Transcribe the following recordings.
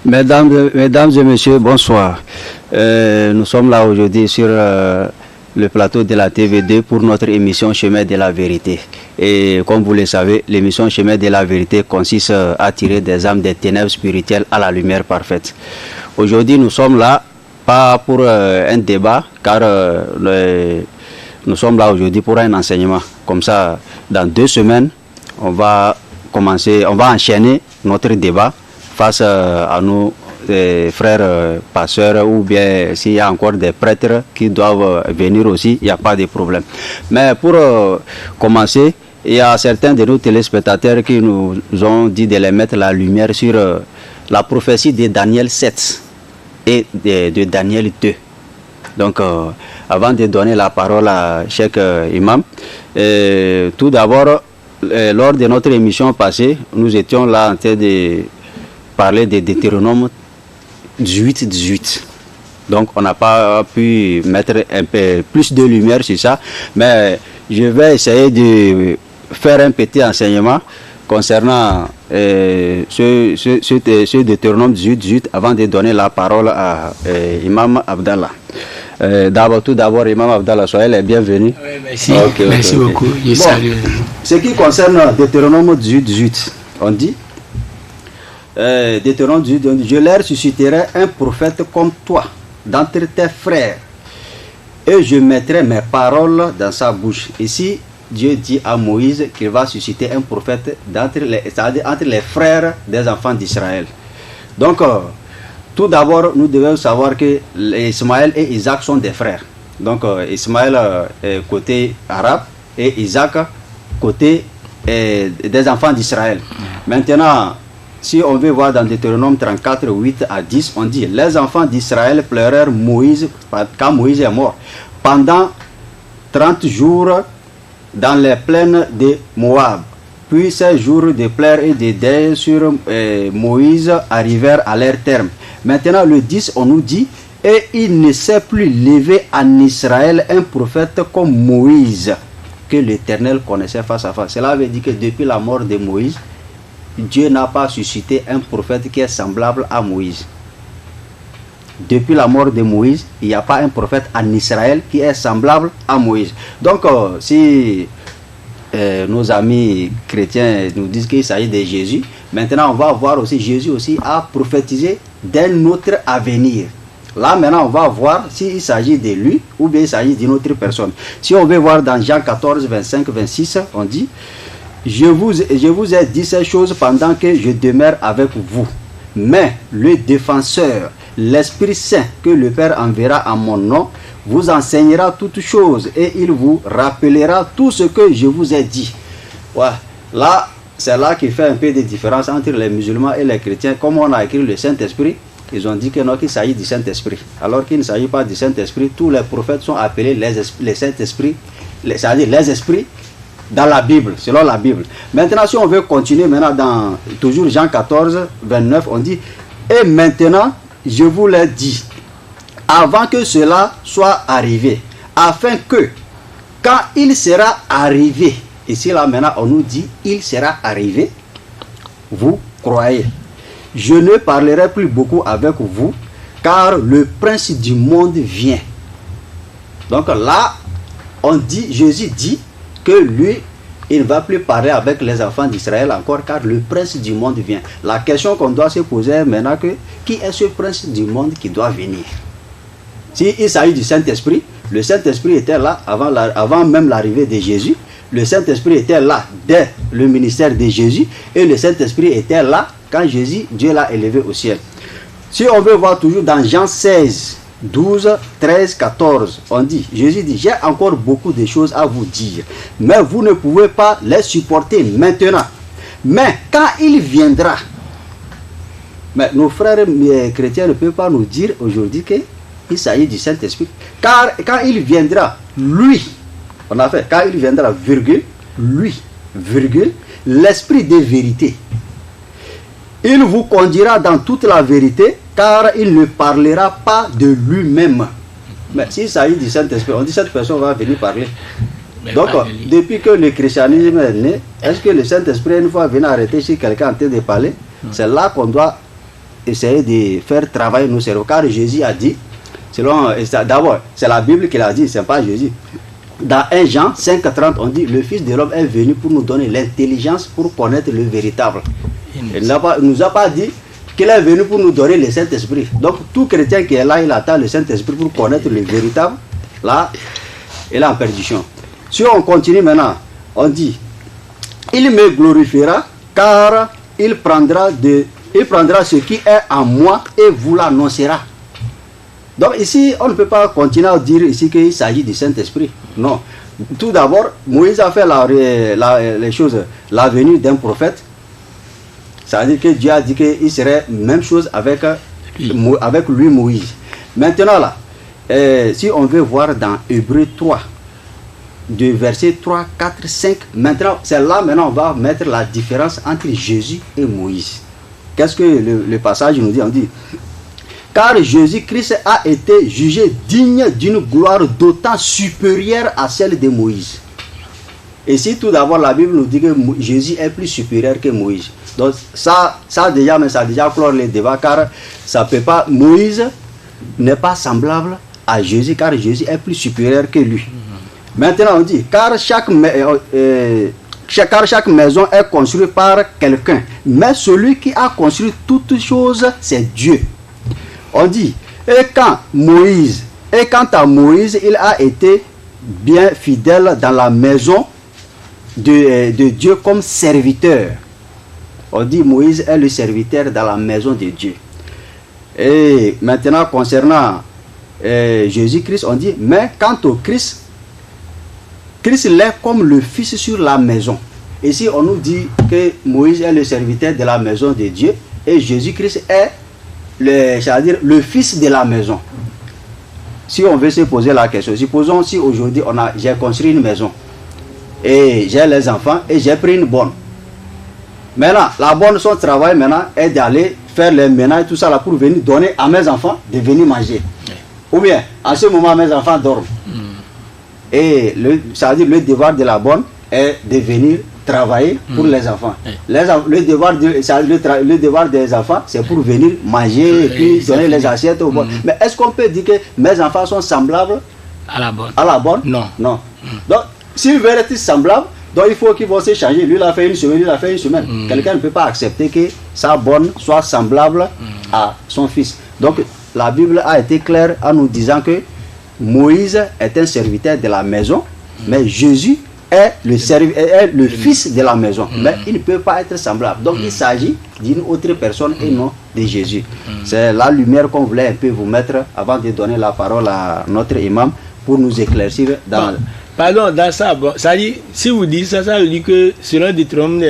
Mesdames et messieurs, bonsoir. Nous sommes là aujourd'hui sur le plateau de la TV2 pour notre émission Chemin de la Vérité. Et comme vous le savez, l'émission Chemin de la Vérité consiste à tirer des âmes des ténèbres spirituelles à la lumière parfaite. Aujourd'hui, nous sommes là, pas pour un débat, car nous sommes là aujourd'hui pour un enseignement. Comme ça, dans 2 semaines, on va enchaîner notre débat face à nos frères pasteurs, ou bien s'il y a encore des prêtres qui doivent venir aussi, il n'y a pas de problème. Mais pour commencer, il y a certains de nos téléspectateurs qui nous ont dit de les mettre la lumière sur la prophétie de Daniel 7 et de Daniel 2. Donc, avant de donner la parole à Cheikh Imam, tout d'abord, lors de notre émission passée, nous étions là en train de parler de Deutéronome 18. Donc, on n'a pas pu mettre un peu plus de lumière sur ça, mais je vais essayer de faire un petit enseignement concernant ce Deutéronome 18 avant de donner la parole à Imam Abdallah. Tout d'abord, Imam Abdallah, soyez les bienvenus. Oui, merci. Merci beaucoup. Ce qui concerne Deutéronome 18, on dit Deutéronome 18, on dit, je leur susciterai un prophète comme toi d'entre tes frères, et je mettrai mes paroles dans sa bouche. Ici, Dieu dit à Moïse qu'il va susciter un prophète entre les frères des enfants d'Israël. Donc, tout d'abord, nous devons savoir que Ismaël et Isaac sont des frères. Donc, Ismaël côté arabe et Isaac côté des enfants d'Israël. Maintenant, si on veut voir dans Deutéronome 34, 8 à 10, on dit, les enfants d'Israël pleurèrent Moïse quand Moïse est mort. Pendant 30 jours dans les plaines de Moab. Puis ces jours de pleurs et de deuil sur Moïse arrivèrent à leur terme. Maintenant, le 10, on nous dit, et il ne s'est plus levé en Israël un prophète comme Moïse, que l'Éternel connaissait face à face. Cela veut dire que depuis la mort de Moïse, Dieu n'a pas suscité un prophète qui est semblable à Moïse. Depuis la mort de Moïse, il n'y a pas un prophète en Israël qui est semblable à Moïse. Donc, si nos amis chrétiens nous disent qu'il s'agit de Jésus, maintenant on va voir aussi, Jésus aussi a prophétisé d'un autre avenir. Là maintenant on va voir s'il s'agit de lui ou bien il s'agit d'une autre personne. Si on veut voir dans Jean 14, 25, 26, on dit, je vous ai dit ces choses pendant que je demeure avec vous. Mais le défenseur, l'Esprit Saint que le Père enverra en mon nom, vous enseignera toutes choses et il vous rappellera tout ce que je vous ai dit. Ouais. Là, c'est là qu'il fait un peu de différence entre les musulmans et les chrétiens. Comme on a écrit le Saint-Esprit, ils ont dit que non, qu'il s'agit du Saint-Esprit. Alors qu'il ne s'agit pas du Saint-Esprit, tous les prophètes sont appelés les Saint-Esprit, c'est-à-dire les esprits dans la Bible, selon la Bible. Maintenant, si on veut continuer maintenant dans toujours Jean 14, 29, on dit, et maintenant, je vous l'ai dit, avant que cela soit arrivé, afin que, quand il sera arrivé, ici là maintenant on nous dit, il sera arrivé, vous croyez. Je ne parlerai plus beaucoup avec vous, car le prince du monde vient. Donc là, on dit, Jésus dit que lui, il ne va plus parler avec les enfants d'Israël encore, car le prince du monde vient. La question qu'on doit se poser est maintenant que, qui est ce prince du monde qui doit venir? Si il s'agit du Saint-Esprit, le Saint-Esprit était là avant même l'arrivée de Jésus. Le Saint-Esprit était là dès le ministère de Jésus. Et le Saint-Esprit était là quand Jésus, Dieu l'a élevé au ciel. Si on veut voir toujours dans Jean 16, 12, 13, 14, on dit, Jésus dit, j'ai encore beaucoup de choses à vous dire, mais vous ne pouvez pas les supporter maintenant. Mais quand il viendra, mais nos frères chrétiens ne peuvent pas nous dire aujourd'hui qu'il s'agit du Saint-Esprit. Car quand il viendra, lui, on a fait, quand il viendra, virgule, lui, virgule, l'Esprit de vérité, il vous conduira dans toute la vérité, car il ne parlera pas de lui-même. Mais s'il s'agit du Saint-Esprit, on dit cette personne va venir parler. Donc, depuis que le christianisme est né, est-ce que le Saint-Esprit, une fois venu arrêter chez quelqu'un en train de parler, c'est là qu'on doit essayer de faire travailler nos cerveaux. Car Jésus a dit, d'abord, c'est la Bible qui l'a dit, c'est pas Jésus. Dans 1 Jean 5,30, on dit, le Fils de l'homme est venu pour nous donner l'intelligence pour connaître le véritable. Il ne nous a pas dit qu'il est venu pour nous donner le Saint-Esprit. Donc, tout chrétien qui est là, il attend le Saint-Esprit pour connaître le véritable. Là, il est en perdition. Si on continue maintenant, on dit, il me glorifiera car il prendra ce qui est en moi et vous l'annoncera. Donc ici, on ne peut pas continuer à dire ici qu'il s'agit du Saint-Esprit. Non. Tout d'abord, Moïse a fait les choses, la venue d'un prophète. Ça veut dire que Dieu a dit qu'il serait même chose avec lui, Moïse. Maintenant là, si on veut voir dans Hébreux 3, de versets 3, 4, 5, maintenant on va mettre la différence entre Jésus et Moïse. Qu'est-ce que le passage nous dit? On dit, car Jésus-Christ a été jugé digne d'une gloire d'autant supérieure à celle de Moïse. Et si tout d'abord la Bible nous dit que Jésus est plus supérieur que Moïse. Donc ça a déjà clore les débats, car ça peut pas, Moïse n'est pas semblable à Jésus, car Jésus est plus supérieur que lui. Maintenant on dit, car chaque maison est construite par quelqu'un, mais celui qui a construit toutes choses, c'est Dieu. On dit, et quant à Moïse, il a été bien fidèle dans la maison de Dieu comme serviteur. On dit, Moïse est le serviteur dans la maison de Dieu. Et maintenant, concernant Jésus-Christ, on dit, mais quant au Christ, Christ l'est comme le fils sur la maison. Ici, on nous dit que Moïse est le serviteur de la maison de Dieu et Jésus-Christ est le fils de la maison. Si on veut se poser la question, supposons si aujourd'hui j'ai construit une maison et j'ai les enfants et j'ai pris une bonne. Maintenant, la bonne, son travail maintenant est d'aller faire les ménages, tout ça là, pour venir donner à mes enfants de venir manger. Ou bien, à ce moment, mes enfants dorment. Et ça veut dire le devoir de la bonne est de venir travailler pour les enfants. Le devoir des enfants, c'est pour venir manger et puis donner les assiettes aux bonnes. Mais est-ce qu'on peut dire que mes enfants sont semblables à la bonne? Non. Donc, s'ils veulent être semblables, donc il faut qu'ils vont se changer. Lui, il a fait une semaine, il a fait une semaine. Quelqu'un ne peut pas accepter que sa bonne soit semblable à son fils. Donc, la Bible a été claire en nous disant que Moïse est un serviteur de la maison, mais Jésus est le fils de la maison. Mais il ne peut pas être semblable. Donc, il s'agit d'une autre personne et non de Jésus. C'est la lumière qu'on voulait un peu vous mettre avant de donner la parole à notre imam pour nous éclaircir dans... Pardon, dans ça, bon, ça dit, si vous dites ça, ça veut dire que selon Deutéronome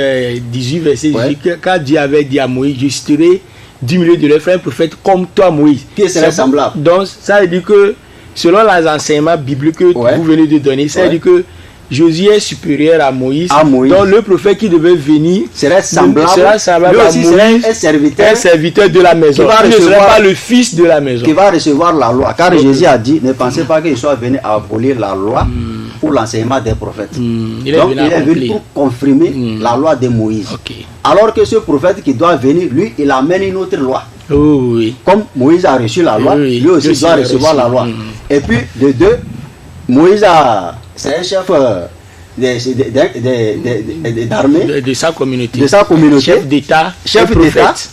18, verset, dit que quand Dieu avait dit à Moïse, je serai du milieu de leurs frères prophètes comme toi, Moïse. Qui serait semblable. Donc, ça veut dire que selon les enseignements bibliques que vous venez de donner, ça veut dire que Jésus est supérieur à Moïse. Donc le prophète qui devait venir serait semblable à Moïse, un serviteur de la maison. Il ne serait pas le fils de la maison. Qui va recevoir la loi. Car Jésus a dit, ne pensez pas qu'il soit venu abolir la loi pour l'enseignement des prophètes. Donc il est venu pour confirmer la loi de Moïse. Alors que ce prophète qui doit venir, lui, il amène une autre loi. Comme Moïse a reçu la loi, lui aussi doit recevoir la loi. Et puis, de deux, Moïse c'est un chef d'armée de sa communauté. Chef d'État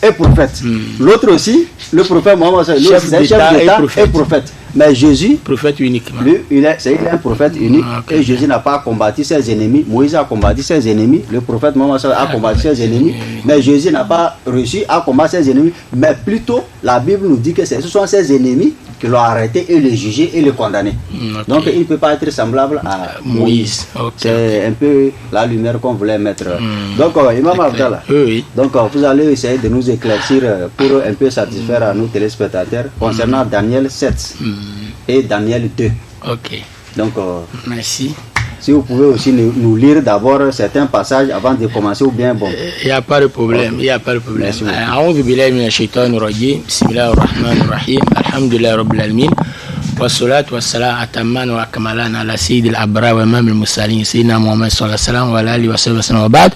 et prophète. L'autre aussi, le prophète Mohammed, c'est un chef d'État et prophète. Mais Jésus, prophète uniquement. Lui, il est un prophète unique. Et Jésus n'a pas combattu ses ennemis. Moïse a combattu ses ennemis. Le prophète Mohammed a combattu ses ennemis. Mais Jésus n'a pas réussi à combattre ses ennemis. Mais plutôt, la Bible nous dit que ce sont ses ennemis qui l'ont arrêté et le jugé et le condamné. Donc il ne peut pas être semblable à Moïse. C'est un peu la lumière qu'on voulait mettre. Donc Imam Abdallah, donc vous allez essayer de nous éclaircir pour un peu satisfaire à nos téléspectateurs concernant Daniel 7 et Daniel 2. Donc merci. Si vous pouvez aussi nous lire d'abord certains passages avant de commencer ou bien bon. Il n'y a pas de problème, il n'y a pas de problème. A'udhu billahi minash shaitanir rajim. Bismillahir rahmanir rahim. Alhamdulillahi rabbil alamin. Wassalatu wassalamu atamman wa akmalan ala sayyidil abrar wa imamil mursalin sayyidina Muhammad sallallahu alaihi wasallam wa ala alihi wa sallam wa ba'd.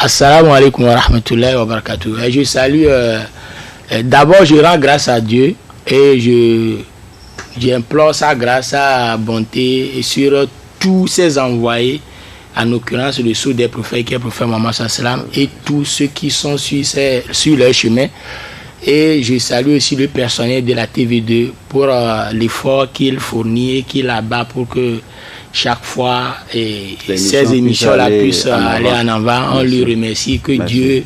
Assalamu alaykum wa rahmatullahi wa barakatuh. Je salue D'abord, je rends grâce à Dieu et j'implore sa grâce, sa bonté sur tous ses envoyés, en l'occurrence le sceau des prophètes qui est le prophète Mohammed sallam et tous ceux qui sont sur leur chemin. Et je salue aussi le personnel de la TV2 pour l'effort qu'il fournit et qu'il abat pour que chaque fois ces émissions-là puissent aller en avant. On lui remercie, que Dieu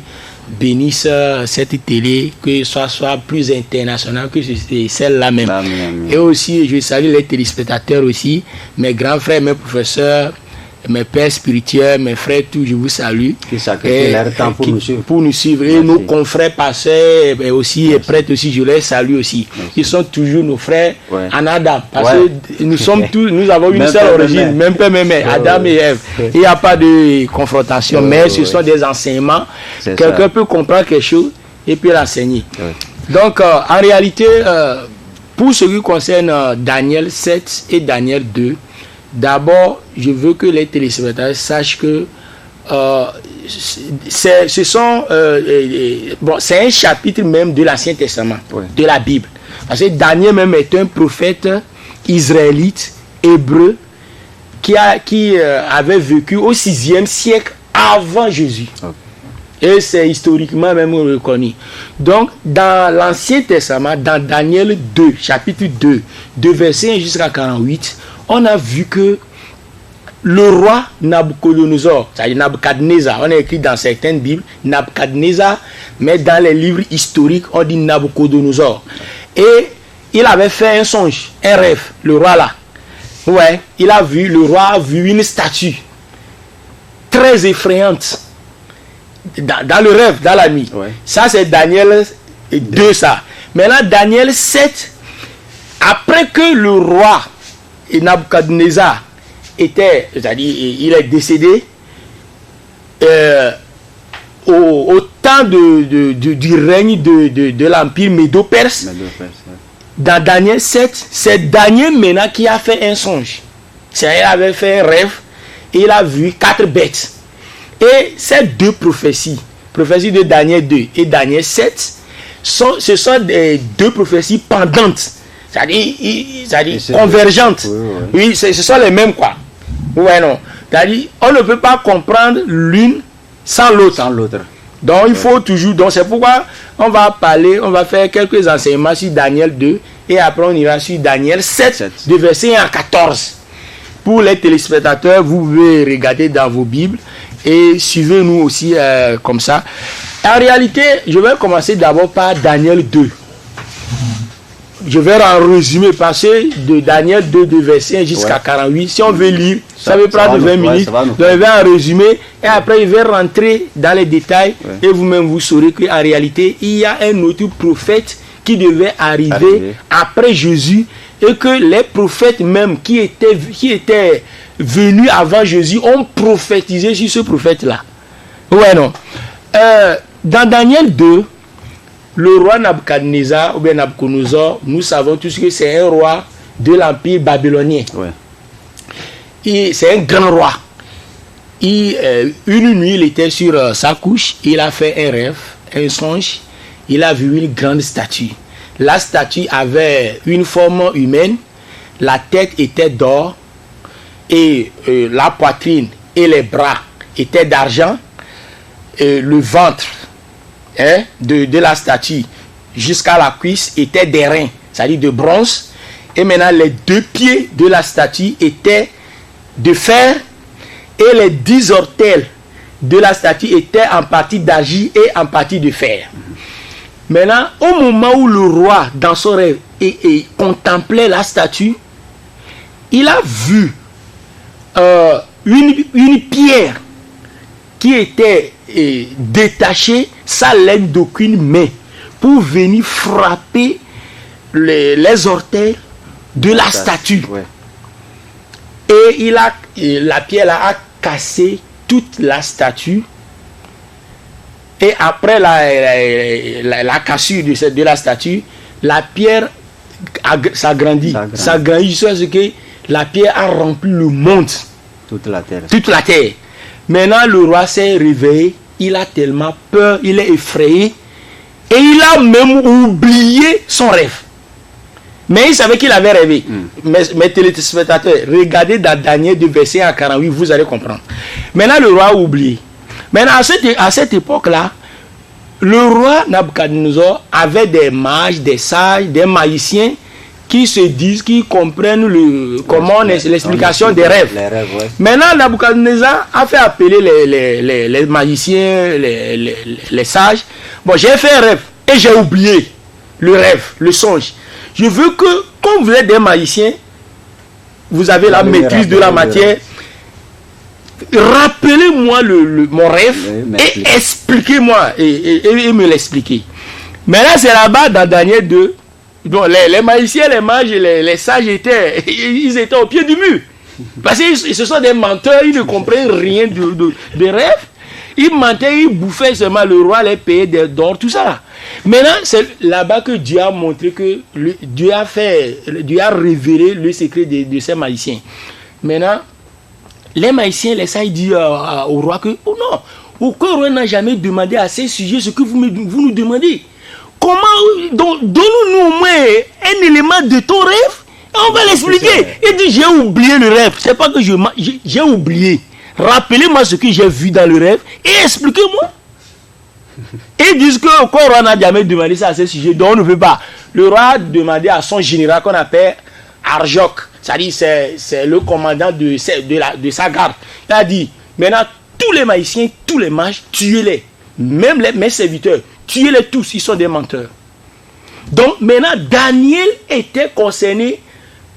bénisse cette télé, que ce soit plus internationale que celle-là même. Et aussi, je salue les téléspectateurs aussi, mes grands frères, mes professeurs, mes pères spirituels, mes frères, tout, je vous salue. Qui sacrifient leur temps pour nous suivre. Et nos confrères pasteurs et aussi, et prêtres aussi, je les salue aussi. Merci. Ils sont toujours nos frères en Adam. Parce que nous sommes tous, nous avons une seule origine, même père, même mère, Adam et Ève. Il n'y a pas de confrontation, mais ce sont des enseignements. Quelqu'un peut comprendre quelque chose et puis l'enseigner. Donc, en réalité, pour ce qui concerne Daniel 7 et Daniel 2, d'abord, je veux que les téléspectateurs sachent que c'est un chapitre même de l'Ancien Testament, de la Bible. Parce que Daniel même est un prophète israélite, hébreu, qui avait vécu au 6e siècle avant Jésus. Et c'est historiquement même reconnu. Donc, dans l'Ancien Testament, dans Daniel 2, chapitre 2, de verset 1 jusqu'à 48, on a vu que le roi Nabucodonosor, c'est-à-dire Nabucodonosor, on a écrit dans certaines Bibles Nabucodonosor, mais dans les livres historiques, on dit Nabucodonosor. Et il avait fait un songe, un rêve, le roi là. Ouais, le roi a vu une statue très effrayante dans le rêve, dans la nuit. Ça, c'est Daniel 2, ça. Maintenant, Daniel 7, après que le roi et Nabucodonosor c'est-à-dire il est décédé au temps du règne de l'empire Médo-Perse. Dans Daniel 7, c'est Daniel maintenant qui a fait un songe. Il avait fait un rêve et il a vu 4 bêtes. Et ces 2 prophéties, prophétie de Daniel 2 et Daniel 7, ce sont des 2 prophéties pendantes. C'est-à-dire convergentes. Oui, ce sont les mêmes, quoi. Ouais, non. C'est-à-dire, on ne peut pas comprendre l'une sans l'autre. Donc, il faut toujours. Donc, c'est pourquoi on va faire quelques enseignements sur Daniel 2 et après, on ira sur Daniel 7. De verset 1 à 14. Pour les téléspectateurs, vous pouvez regarder dans vos Bibles et suivez-nous aussi comme ça. En réalité, je vais commencer d'abord par Daniel 2. Je vais en résumer, passer de Daniel 2, de verset 1 jusqu'à 48. Si on veut lire, ça veut prendre 20 minutes. Donc, je vais en résumer et après, je vais rentrer dans les détails. Et vous-même, vous saurez qu'en réalité, il y a un autre prophète qui devait arriver après Jésus et que les prophètes même qui étaient venus avant Jésus ont prophétisé sur ce prophète-là. Ouais, non. Dans Daniel 2, le roi Nabucodonosor, ou bien Nabucodonosor, nous savons tous que c'est un roi de l'empire babylonien. C'est un grand roi. Une nuit, il était sur sa couche, il a fait un rêve, un songe, il a vu une grande statue. La statue avait une forme humaine, la tête était d'or, et la poitrine et les bras étaient d'argent, le ventre de la statue jusqu'à la cuisse était d'airain, c'est-à-dire de bronze, et maintenant les 2 pieds de la statue étaient de fer et les 10 orteils de la statue étaient en partie d'argile et en partie de fer. Maintenant, au moment où le roi, dans son rêve, contemplait la statue, il a vu une pierre qui était détachée sans l'aide d'aucune main pour venir frapper les orteils de la statue. Et la pierre a cassé toute la statue. Et après la cassure de la statue, la pierre s'agrandit. S'agrandit jusqu'à ce que la pierre a rempli le monde. Toute la terre. Maintenant, le roi s'est réveillé. Il a tellement peur, il est effrayé. Et il a même oublié son rêve. Mais il savait qu'il avait rêvé. Mes téléspectateurs, regardez dans Daniel de verset à 48, vous allez comprendre. Maintenant, le roi a oublié. Maintenant, à cette époque-là, le roi Nabucodonosor avait des mages, des sages, des magiciens qui se disent, qui comprennent comment l'explication des rêves. Ouais. Maintenant, Nabucodonosor a fait appeler les magiciens, les sages. Bon, j'ai fait un rêve et j'ai oublié le rêve, le songe. Je veux que, comme vous êtes des magiciens, vous avez la maîtrise de la matière. Rappelez-moi mon rêve et expliquez-moi et me l'expliquer. Mais là, c'est là-bas dans Daniel 2. Bon, les magiciens, les mages, les sages ils étaient au pied du mur. Parce que ce sont des menteurs, ils ne comprennent rien de rêve. Ils mentaient, ils bouffaient seulement, le roi les payait d'or, tout ça là. Maintenant, c'est là-bas que Dieu a montré que Dieu a révélé le secret de ces magiciens. Maintenant, les magiciens, les sages disent au roi que, oh non, aucun roi n'a jamais demandé à ces sujets ce que vous nous demandez. Comment, donne-nous au moins un élément de ton rêve, et on va l'expliquer. Il dit, j'ai oublié le rêve, c'est pas que j'ai oublié. Rappelez-moi ce que j'ai vu dans le rêve et expliquez-moi. Et ils disent que le roi n'a jamais demandé ça à ces sujets, donc on ne veut pas. Le roi a demandé à son général qu'on appelle Arjoc, c'est-à-dire c'est le commandant de sa garde. Il a dit, maintenant tous les magiciens, tous les mages, tuez-les. Même mes serviteurs, tuez-les tous, ils sont des menteurs. Donc maintenant Daniel était concerné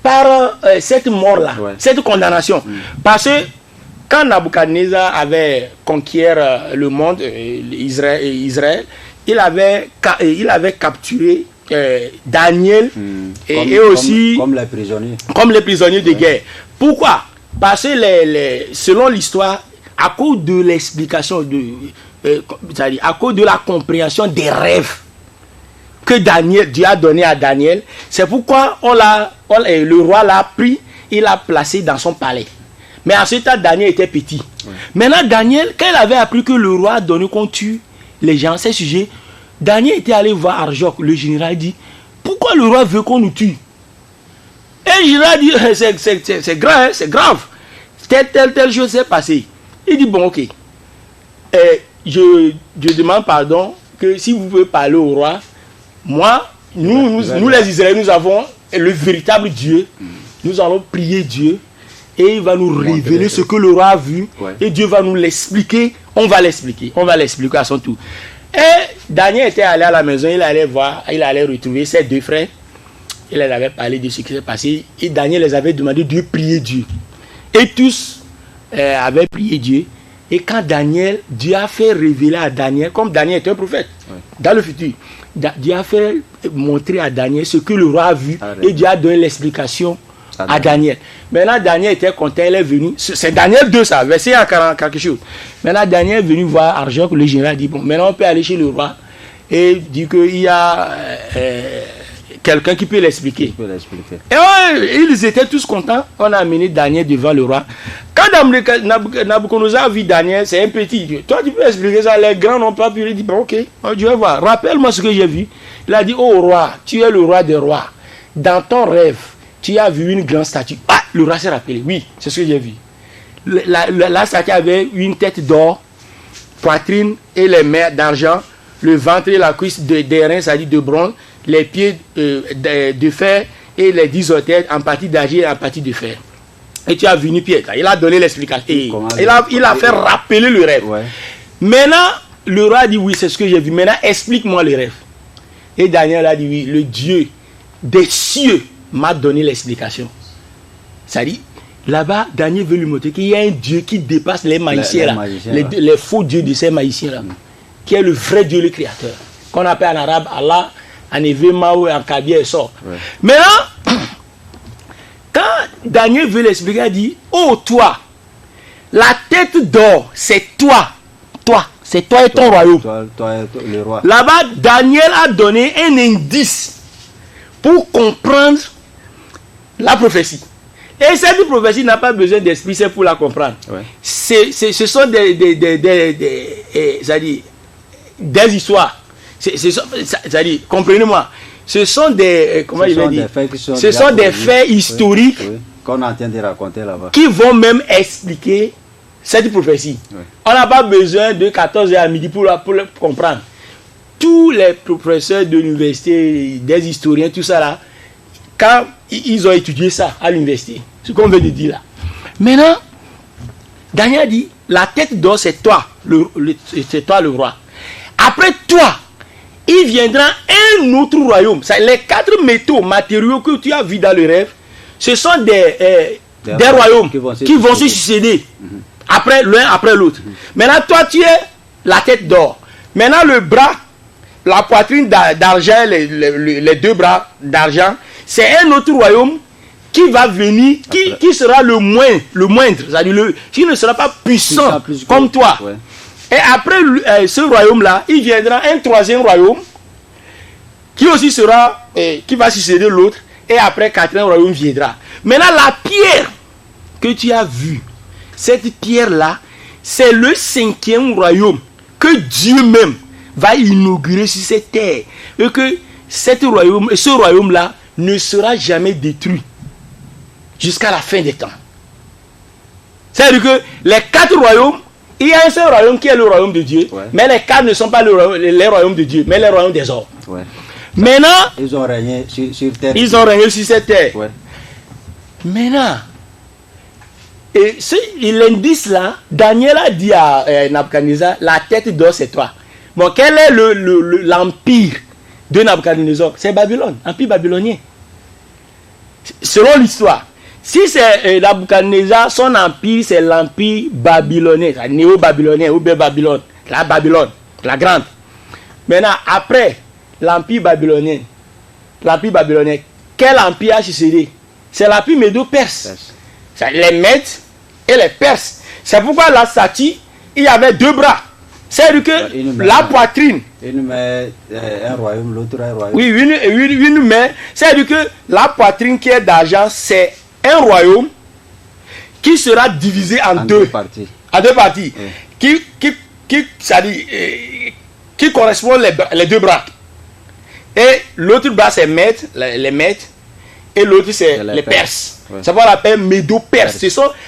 par cette mort-là, cette condamnation. Parce que quand Nabucodonosor avait conquis le monde, Israël, il avait capturé Daniel et aussi comme les prisonniers. Comme les prisonniers de guerre. Pourquoi? Parce que selon l'histoire, à cause de l'explication, c'est-à-dire à cause de la compréhension des rêves que Dieu a donné à Daniel, c'est pourquoi le roi l'a pris, il l'a placé dans son palais. Mais en ce temps, Daniel était petit. Maintenant, Daniel, quand il avait appris que le roi a donné qu'on tue les gens, ces sujets, Daniel était allé voir Arjoc, le général, dit, pourquoi le roi veut qu'on nous tue? Et le général dit, c'est grave, c'est grave. Telle chose s'est passée. Il dit, bon, ok. Je demande pardon, que si vous pouvez parler au roi, moi, nous les Israéliens, nous avons le véritable Dieu. Nous allons prier Dieu. Et il va nous révéler ce que le roi a vu. Et Dieu va nous l'expliquer. On va l'expliquer à son tour. Et Daniel était allé à la maison. Il allait retrouver ses deux frères. Il leur avait parlé de ce qui s'est passé. Et Daniel les avait demandé de prier Dieu. Et tous avaient prié Dieu. Et quand Dieu a fait révéler à Daniel, comme Daniel est un prophète, dans le futur, Dieu a fait montrer à Daniel ce que le roi a vu. Et Dieu a donné l'explication à Daniel. Maintenant, Daniel était content, il est venu. C'est Daniel 2, ça, verset à 40 quelque chose. Maintenant, Daniel est venu voir Arjoc, le général, dit, bon, maintenant on peut aller chez le roi et dit qu'il y a quelqu'un qui peut l'expliquer. Et ils étaient tous contents. On a amené Daniel devant le roi. Quand Nabucodonosor a vu Daniel, c'est un petit. Toi, tu peux expliquer ça. Les grands n'ont pas pu. Il dit, bon, ok, je vais voir. Rappelle-moi ce que j'ai vu. Il a dit, oh roi, tu es le roi des rois. Dans ton rêve, tu as vu une grande statue. Ah, le roi s'est rappelé. Oui, c'est ce que j'ai vu. La statue avait une tête d'or, poitrine et les mains d'argent, le ventre et la cuisse d'airain, c'est-à-dire de bronze, les pieds de fer et les 10 orteils en partie d'argile et en partie de fer. Et tu as vu une pièce. Il a donné l'explication. Il a fait rappeler le rêve. Maintenant, le roi a dit oui, c'est ce que j'ai vu. Maintenant, explique-moi le rêve. Et Daniel a dit oui, le Dieu des cieux m'a donné l'explication. C'est-à-dire, là-bas, Daniel veut lui montrer qu'il y a un Dieu qui dépasse les magiciens, les faux dieux de ces magiciens-là, qui est le vrai Dieu, le créateur, qu'on appelle en arabe Allah, en hébreu Mao, en kabyle et Sor. Maintenant, quand Daniel veut l'expliquer, il dit, oh toi, la tête d'or, c'est toi, c'est toi et ton royaume. Toi, le roi. Là-bas, Daniel a donné un indice pour comprendre la prophétie. Et cette prophétie n'a pas besoin d'esprit, c'est pour la comprendre. Ce sont des histoires C'est-à-dire, comprenez-moi, ce sont des, comment il va dire, ce sont des faits historiques qu'on est en train de raconter là-bas, qui vont même expliquer cette prophétie. On n'a pas besoin de 14h à midi pour le comprendre. Tous les professeurs de l'université, des historiens, tout ça là, quand ils ont étudié ça à l'université, ce qu'on vient de dire là. Maintenant, Daniel dit, la tête d'or c'est toi, c'est toi le roi. Après toi, il viendra un autre royaume. Les 4 métaux matériaux que tu as vus dans le rêve, ce sont des royaumes qui vont se succéder après l'un après l'autre. Maintenant, toi, tu es la tête d'or. Maintenant, le bras, la poitrine d'argent, les 2 bras d'argent, c'est un autre royaume qui va venir, qui sera le moindre, c'est-à-dire qui ne sera pas puissant comme toi. Ouais. Et après ce royaume-là, il viendra un 3e royaume qui aussi sera, qui va succéder l'autre, et après 4e royaume viendra. Maintenant, la pierre que tu as vue, cette pierre-là, c'est le 5e royaume que Dieu même va inaugurer sur cette terre. Et que ce royaume-là ne sera jamais détruit jusqu'à la fin des temps. C'est-à-dire que les 4 royaumes, il y a un seul royaume qui est le royaume de Dieu, mais les 4 ne sont pas les royaumes de Dieu, mais les royaumes des hommes. Maintenant, ils ont régné sur terre. Ils ont régné sur cette terre. Maintenant, et l'indice là, Daniel a dit à Nabuchodonosor, la tête d'or c'est toi. Bon, quel est l'empire de Nabuchodonosor? C'est Babylone, l'empire babylonien. Selon l'histoire, si c'est Nabuchodonosor, son empire c'est l'empire babylonien, néo-babylonien ou bien Babylone, la grande. Maintenant, après l'empire babylonien, quel empire a succédé? C'est l'empire médo-perse. Les Mèdes et les Perses. C'est pourquoi la statue, il y avait 2 bras. C'est-à-dire que la poitrine. Une main, un royaume, l'autre un royaume. Oui, une main. C'est-à-dire que la poitrine qui est d'argent, c'est un royaume qui sera divisé en deux parties. En 2 parties. Oui. Qui correspondent les 2 bras. Et l'autre bras, c'est les Mèdes. Et l'autre, c'est les Perses. Ouais. Ça va l'appeler Médo-Perse.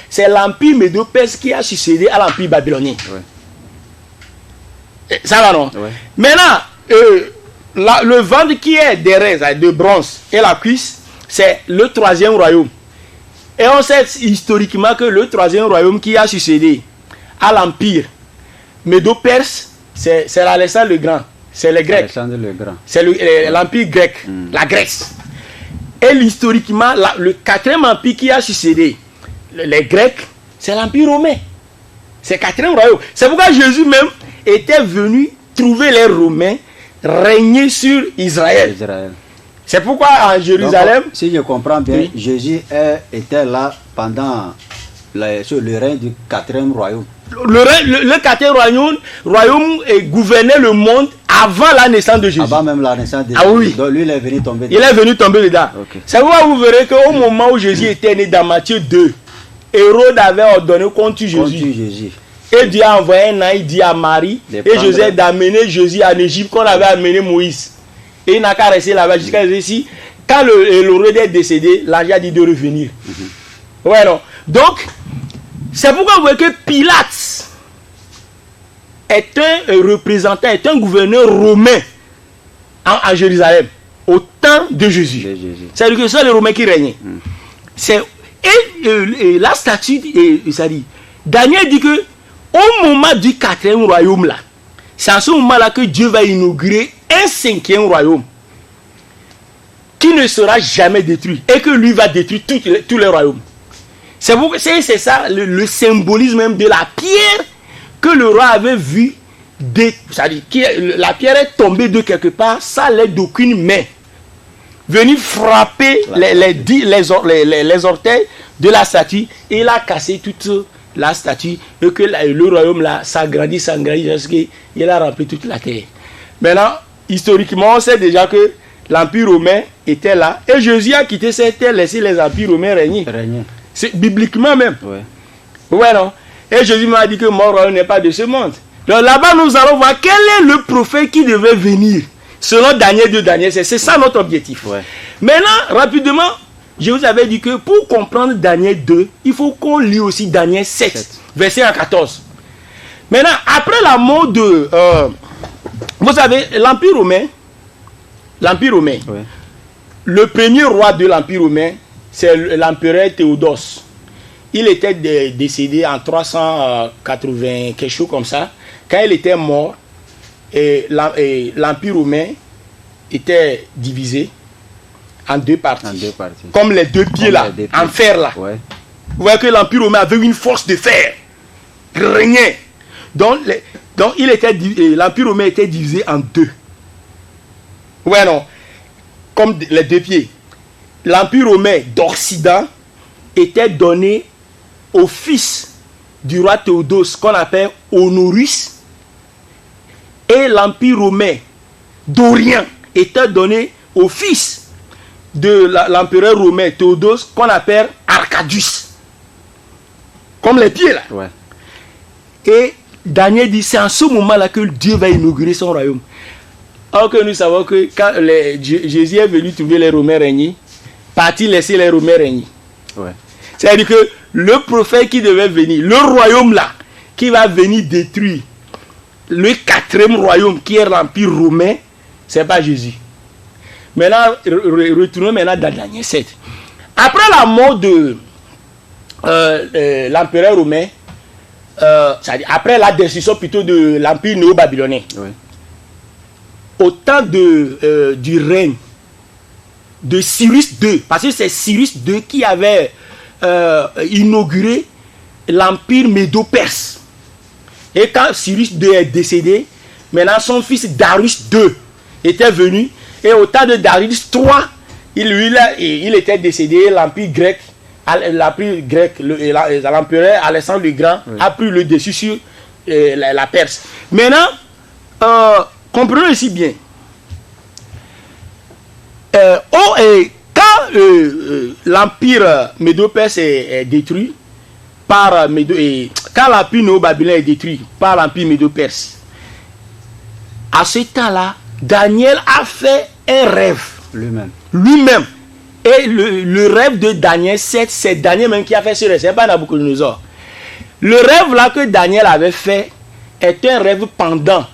C'est l'empire Médo-Perse qui a succédé à l'empire babylonien. Ouais. Ça va, non? Ouais. Maintenant, le ventre qui est derrière, de bronze, et la cuisse, c'est le 3e royaume. Et on sait historiquement que le 3e royaume qui a succédé à l'empire Médo-Perse, c'est Alexandre le Grand. C'est les Grecs. Alexandre le Grand. C'est l'empire grec, la Grèce. Et historiquement, le 4e empire qui a succédé, les Grecs, c'est l'empire romain. C'est le 4e royaume. C'est pourquoi Jésus même était venu trouver les Romains régner sur Israël. C'est pourquoi en Jérusalem... Donc, si je comprends bien, Jésus était là pendant le règne du 4e royaume. Le 4e royaume gouvernait le monde avant la naissance de Jésus. Avant même la naissance de Jésus. Ah oui. Donc lui, il est venu tomber dedans. Il est venu tomber dedans. Okay. C'est pourquoi vous verrez qu'au moment où Jésus était né dans Matthieu 2, Hérode avait ordonné contre Jésus. Et Dieu a envoyé un ange, il dit à Marie et Joseph d'amener Jésus en Égypte qu'on avait amené Moïse. Et il n'a qu'à rester là-bas jusqu'à Jésus. Quand l'Hérode est décédé, l'ange a dit de revenir. Ouais, non. Donc, c'est pourquoi vous voyez que Pilate est un représentant, est un gouverneur romain à Jérusalem au temps de Jésus. C'est-à-dire que c'est les Romains qui régnaient. Et la statue, ça dit, Daniel dit que au moment du 4e royaume là, c'est à ce moment-là que Dieu va inaugurer un 5e royaume qui ne sera jamais détruit et que lui va détruire tous les royaumes. C'est ça le symbolisme même de la pierre que le roi avait vu. C'est-à-dire que la pierre est tombée de quelque part sans l'aide d'aucune main. Venir frapper les orteils de la statue et il a cassé toute la statue et que le royaume là s'agrandit jusqu'à qu'il a rempli toute la terre. Maintenant, historiquement, on sait déjà que l'empire romain était là et Jésus a quitté cette terre, laissé les empires romains régner. C'est bibliquement même. Ouais, non. Et Jésus m'a dit que mon royaume n'est pas de ce monde. Donc là-bas, nous allons voir quel est le prophète qui devait venir. Selon Daniel 2, Daniel 7. C'est ça notre objectif. Ouais. Maintenant, rapidement, je vous avais dit que pour comprendre Daniel 2, il faut qu'on lit aussi Daniel 7, verset 14. Maintenant, après la mort de... vous savez, l'Empire romain, Ouais. le premier roi de l'Empire romain, c'est l'empereur Théodose. Il était décédé en 380, quelque chose comme ça. Quand il était mort, et l'Empire romain était divisé en deux parties. Comme les deux pieds là, en fer là. Ouais. Vous voyez que l'Empire romain avait une force de fer. Régnait. Donc l'Empire romain était divisé en deux. Ouais, non. Comme les deux pieds. L'Empire romain d'Occident était donné au fils du roi Théodose, qu'on appelle Honorius. Et l'Empire romain d'Orient était donné au fils de l'empereur romain Théodose, qu'on appelle Arcadius. Comme les pieds là. Ouais. Et Daniel dit, c'est en ce moment-là que Dieu va inaugurer son royaume. Alors que nous savons que quand Jésus est venu trouver les Romains régner, parti laisser les Romains régner. Ouais. C'est-à-dire que le prophète qui devait venir, le royaume là, qui va venir détruire le quatrième royaume qui est l'Empire romain, c'est pas Jésus. Maintenant, retournons maintenant dans Daniel 7. Après la mort de l'empereur romain, c'est-à-dire après la destruction plutôt de l'Empire néo-babylonien, Ouais. au temps du règne de Cyrus II, parce que c'est Cyrus II qui avait inauguré l'Empire médo-perse. Et quand Cyrus II est décédé, maintenant son fils Darius II était venu. Et au temps de Darius III, il était décédé. L'Empire grec, l'empereur Alexandre le Grand, oui, a pris le dessus sur la Perse. Maintenant, comprenons ici bien. Quand l'Empire médo-perse est détruit, quand l'Empire néo-babylonien est détruit par l'Empire médo-perse, à ce temps-là, Daniel a fait un rêve. Lui-même. Et le rêve de Daniel 7, c'est Daniel même qui a fait ce rêve. C'est pas Nabucodonosor. Le rêve là que Daniel avait fait est un rêve pendant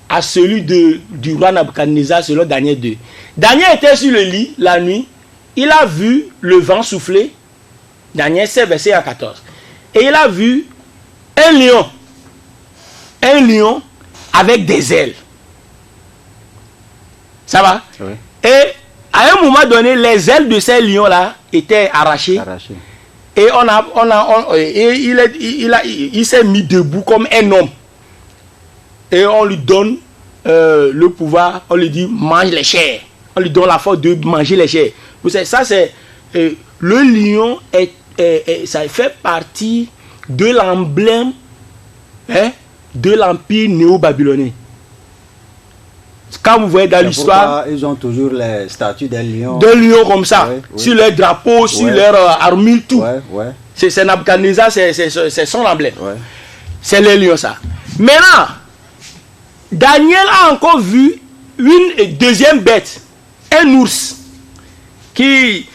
à celui du roi Nabucodonosor selon Daniel 2. Daniel était sur le lit la nuit. Il a vu le vent souffler. Daniel 7, verset 14. Et il a vu un lion. Un lion avec des ailes. Ça va? Oui. Et à un moment donné, les ailes de ces lions-là étaient arrachées. Et il s'est mis debout comme un homme. Et on lui donne le pouvoir, on lui dit mange les chairs. On lui donne la force de manger les chairs. Vous savez, ça c'est le lion ça fait partie de l'emblème de l'empire néo-babylonien. Quand vous voyez dans l'histoire, ils ont toujours les statues des lions. Des lions comme ça, ouais, oui, sur leurs drapeaux, sur leur armure, tout. Ouais, ouais. C'est Nabucodonosor, c'est son emblème. Ouais. C'est les lions, ça. Maintenant, Daniel a encore vu une deuxième bête, un ours, qui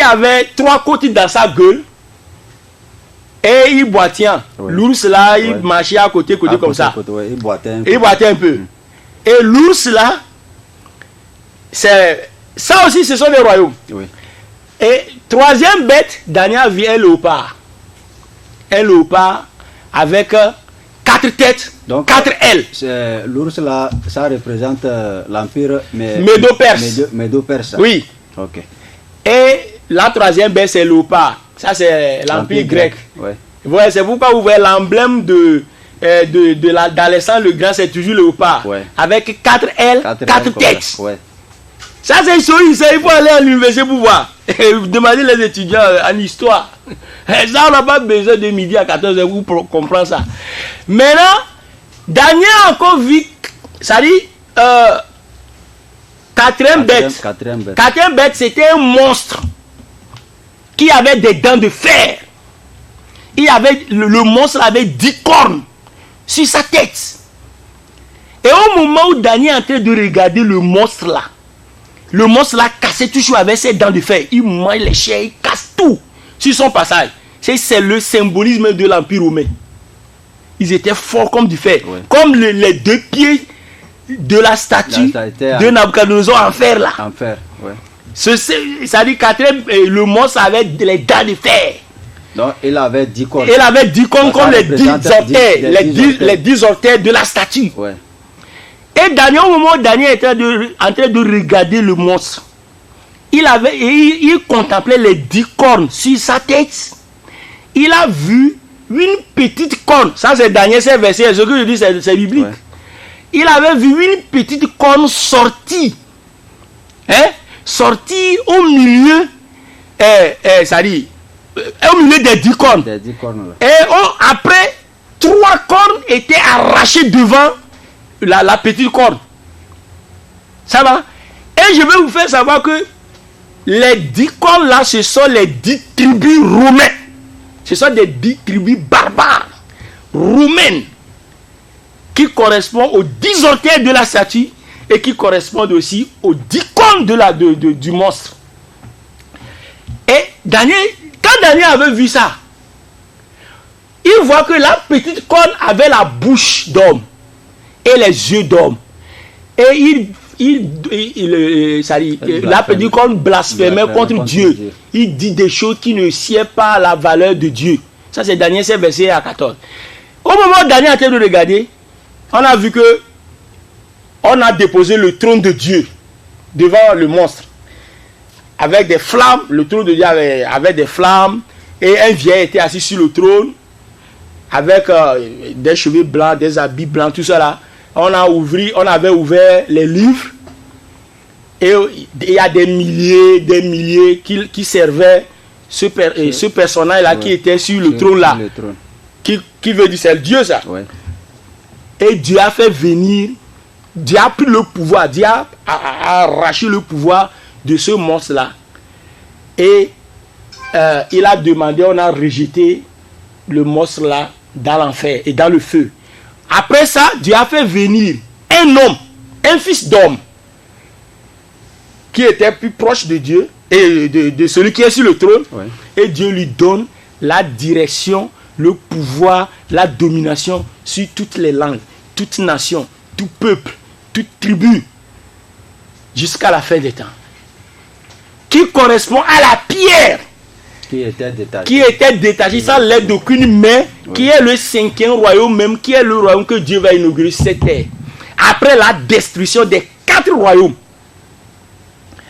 avait 3 côtes dans sa gueule. Et il boitait. Ouais. L'ours là, il marchait à côté comme ça. Ouais, il boitait un peu. Et l'ours là, ça aussi, ce sont des royaumes. Oui. Et troisième bête, Daniel a vu un léopard. Un léopard avec 4 têtes, donc, 4 ailes. L'ours là, ça représente l'empire Médo-perse. Oui. Ok. Et la troisième bête, c'est léopard. Ça, c'est l'empire grec. Ouais. Ouais, c'est pourquoi vous voyez l'emblème d'Alexandre le Grand, c'est toujours le léopard. Ouais. Avec 4 ailes, 4 têtes. Ouais. Ça, c'est historique. Il faut aller à l'université pour voir. Demandez les étudiants en histoire. Ça, on n'a pas besoin de midi à 14h pour comprendre ça. Maintenant, Daniel a encore vu, ça dit, quatrième bête. Quatrième bête, c'était un monstre qui avait des dents de fer. Le monstre avait 10 cornes sur sa tête. Et au moment où Daniel est en train de regarder le monstre là cassait toujours avec ses dents de fer. Il mange les chairs, il casse tout sur son passage. C'est le symbolisme de l'Empire romain. Ils étaient forts comme du fer. Ouais. Comme les 2 pieds de la statue de Nabucodonosor en fer là. En fer, ouais. Ça dit le monstre avait les dents de fer. Donc il avait 10 cornes. Il avait 10 cornes comme les 10 orteils. Les 10 orteils de la statue. Ouais. Et Daniel, au moment où Daniel était en train de regarder le monstre, il contemplait les 10 cornes sur sa tête. Il a vu une petite corne. Ça c'est Daniel, c'est verset. Ce que je dis, c'est biblique. Ouais. Il avait vu une petite corne sortie. Sortie au milieu. Au milieu des 10 cornes. Des 10 cornes, ouais. Et après, 3 cornes étaient arrachées devant la petite corne. Ça va? Et je vais vous faire savoir que les 10 cornes là, ce sont les 10 tribus romaines. Ce sont des 10 tribus barbares roumaines qui correspondent aux 10 orteils de la statue et qui correspondent aussi aux 10 cornes du monstre. Et quand Daniel avait vu ça, il voit que la petite corne avait la bouche d'homme et les yeux d'homme. Et la petite corne blasphémait contre Dieu. Il dit des choses qui ne sied pas à la valeur de Dieu. Ça c'est Daniel 7 verset à 14. Au moment où Daniel a été de regarder, on a vu que on a déposé le trône de Dieu devant le monstre. Avec des flammes, le trône de Dieu avait des flammes. Et un vieil était assis sur le trône. Avec des cheveux blancs, des habits blancs, tout ça là. On avait ouvert les livres. Et il y a des milliers qui servaient ce personnage-là, ouais, qui était sur le trône là. Qui veut dire c'est Dieu ça. Ouais. Et Dieu a fait venir, Dieu a pris le pouvoir, Dieu a arraché le pouvoir de ce monstre-là. Et il a demandé, on a rejeté le monstre-là dans l'enfer et dans le feu. Après ça, Dieu a fait venir un homme, un fils d'homme, qui était plus proche de Dieu et de celui qui est sur le trône. Ouais. Et Dieu lui donne la direction, le pouvoir, la domination sur toutes les langues, toutes nations, tout peuple, toute tribu, jusqu'à la fin des temps. Qui correspond à la pierre qui était détachée sans l'aide d'aucune main, ouais, qui est le 5e royaume même, qui est le royaume que Dieu va inaugurer sur cette terre. Après la destruction des 4 royaumes.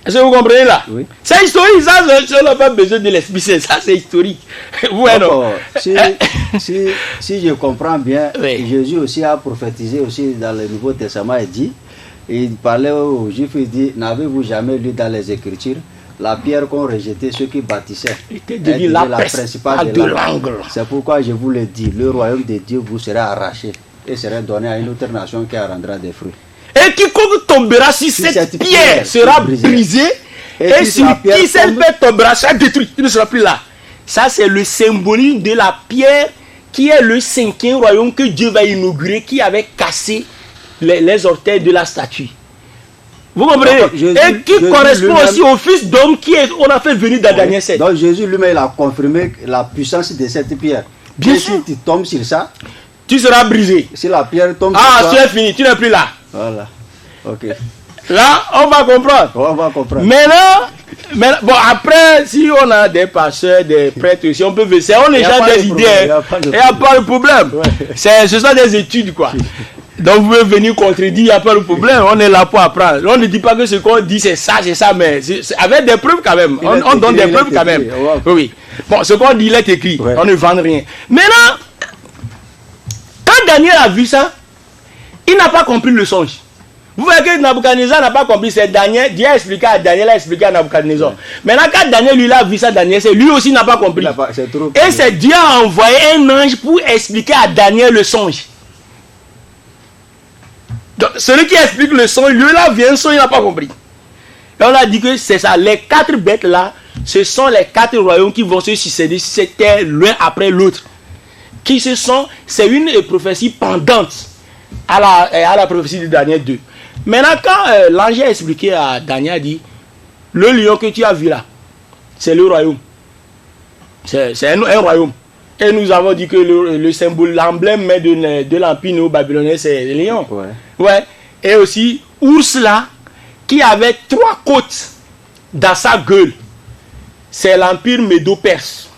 Est-ce que vous comprenez là? Oui. C'est historique, ça, je n'ai pas besoin de l'expliquer, ça c'est historique. Bueno. Si je comprends bien, oui, Jésus aussi a prophétisé aussi dans le Nouveau Testament, il parlait aux Juifs, il dit, n'avez-vous jamais lu dans les Écritures la pierre qu'ont rejetée ceux qui bâtissaient était devenue la principale de l'angle. C'est pourquoi je vous le dis, le royaume de Dieu vous sera arraché et sera donné à une autre nation qui en rendra des fruits. Et quiconque tombera sur cette pierre sera brisée. Et sur qui cette pierre tombera sera détruite. Il ne sera plus là. Ça, c'est le symbolisme de la pierre qui est le 5e royaume que Dieu va inaugurer, qui avait cassé les orteils de la statue. Vous comprenez? Et qui correspond aussi au fils d'homme qu'on a fait venir dans Daniel 7. Donc Jésus lui-même il a confirmé la puissance de cette pierre. Bien sûr. Si tu tombes sur ça, tu seras brisé. Si la pierre tombe sur toi, c'est fini, tu n'es plus là. Voilà. Ok. Là, on va comprendre. On va comprendre. Maintenant, bon, après, si on a des pasteurs, des prêtres, si on peut faire, on échange des idées. Il n'y a pas de problème. Ouais. Ce sont des études, quoi. Donc, vous pouvez venir contredire, il n'y a pas de problème. On est là pour apprendre. On ne dit pas que ce qu'on dit, c'est ça, mais c'est avec des preuves quand même. On donne des preuves quand même. Oui. Bon, ce qu'on dit, il est écrit. Ouais. On ne vend rien. Maintenant, quand Daniel a vu ça, il n'a pas compris le songe. Vous voyez que Nabucodonosor n'a pas compris, c'est Daniel. Dieu a expliqué à Daniel, a expliqué à Nabucodonosor. Ouais. Maintenant, quand Daniel lui a vu ça, Daniel, lui aussi n'a pas compris. Et c'est Dieu a envoyé un ange pour expliquer à Daniel le songe. Donc, celui qui explique le songe, lui là vient un songe, il n'a pas compris. Et on a dit que c'est ça, les 4 bêtes là, ce sont les 4 royaumes qui vont se succéder sur cette terre l'un après l'autre. c'est une prophétie pendante à la prophétie de Daniel 2. Maintenant, quand l'ange a expliqué à Daniel, dit, le lion que tu as vu là, c'est le royaume. C'est un royaume. Et nous avons dit que le symbole, l'emblème de l'empire néo-babylonien, c'est le lion. Ouais. Et aussi, ours là, qui avait 3 côtes dans sa gueule, c'est l'empire médo-perse.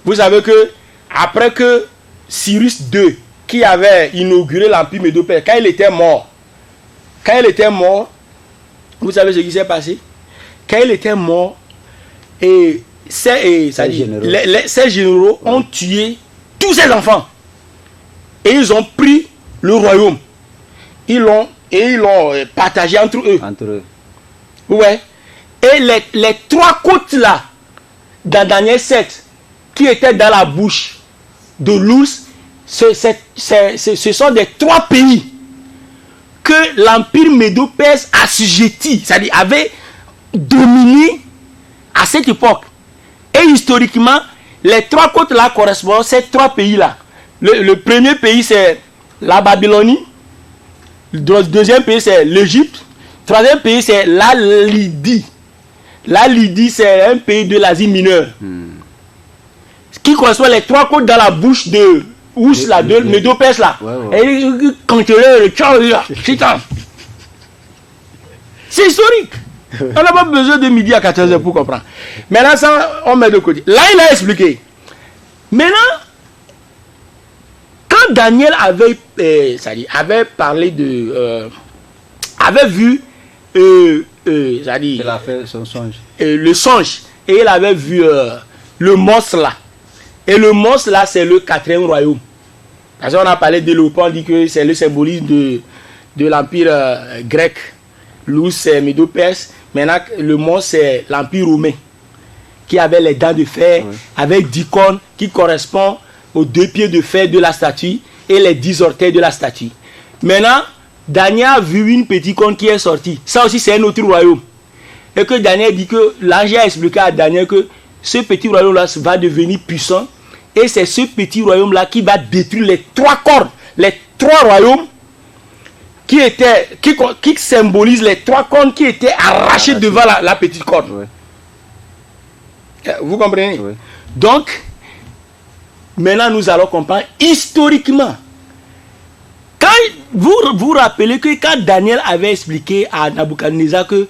Vous savez que, après que Cyrus II, qui avait inauguré l'empire médo-perse, quand il était mort, vous savez ce qui s'est passé? Quand il était mort, ces généraux ont tué tous ses enfants. Et ils ont pris le royaume. Ils l'ont partagé entre eux. Ouais. Et les 3 côtes là, dans Daniel 7, qui étaient dans la bouche de l'ours, ce sont des 3 pays que l'empire médo-perse assujetti, c'est-à-dire avait dominé à cette époque. Et historiquement, les 3 côtes là correspondent à ces 3 pays là. Le premier pays c'est la Babylonie, le deuxième pays c'est l'Égypte, le troisième pays c'est la Lydie. La Lydie c'est un pays de l'Asie mineure. Qui correspond les 3 côtes dans la bouche de Ous là, de Médo-Perse là. Et quand tu le c'est historique. On n'a pas besoin de midi à 14h pour comprendre. Maintenant, ça, on met de côté. Là, il a expliqué. Maintenant, quand Daniel avait parlé de... avait vu... il a fait son songe. Le songe. Et il avait vu le monstre là. Et le monstre là, c'est le 4e royaume. Parce qu'on a parlé de Léopold, on dit que c'est le symbolisme de l'empire grec. L'ours, c'est Médo-Perse. Maintenant, le monstre, c'est l'empire romain. Qui avait les dents de fer, avec 10 cornes qui correspondent aux 2 pieds de fer de la statue et les 10 orteils de la statue. Maintenant, Daniel a vu une petite corne qui est sortie. Ça aussi, c'est un autre royaume. Et que Daniel dit que l'ange a expliqué à Daniel que ce petit royaume-là va devenir puissant. Et c'est ce petit royaume-là qui va détruire les 3 cornes, les 3 royaumes qui symbolisent les 3 cornes qui étaient arrachées devant la petite corne. Vous comprenez? Donc, maintenant nous allons comprendre historiquement. Quand vous vous rappelez que quand Daniel avait expliqué à Nabuchodonosor que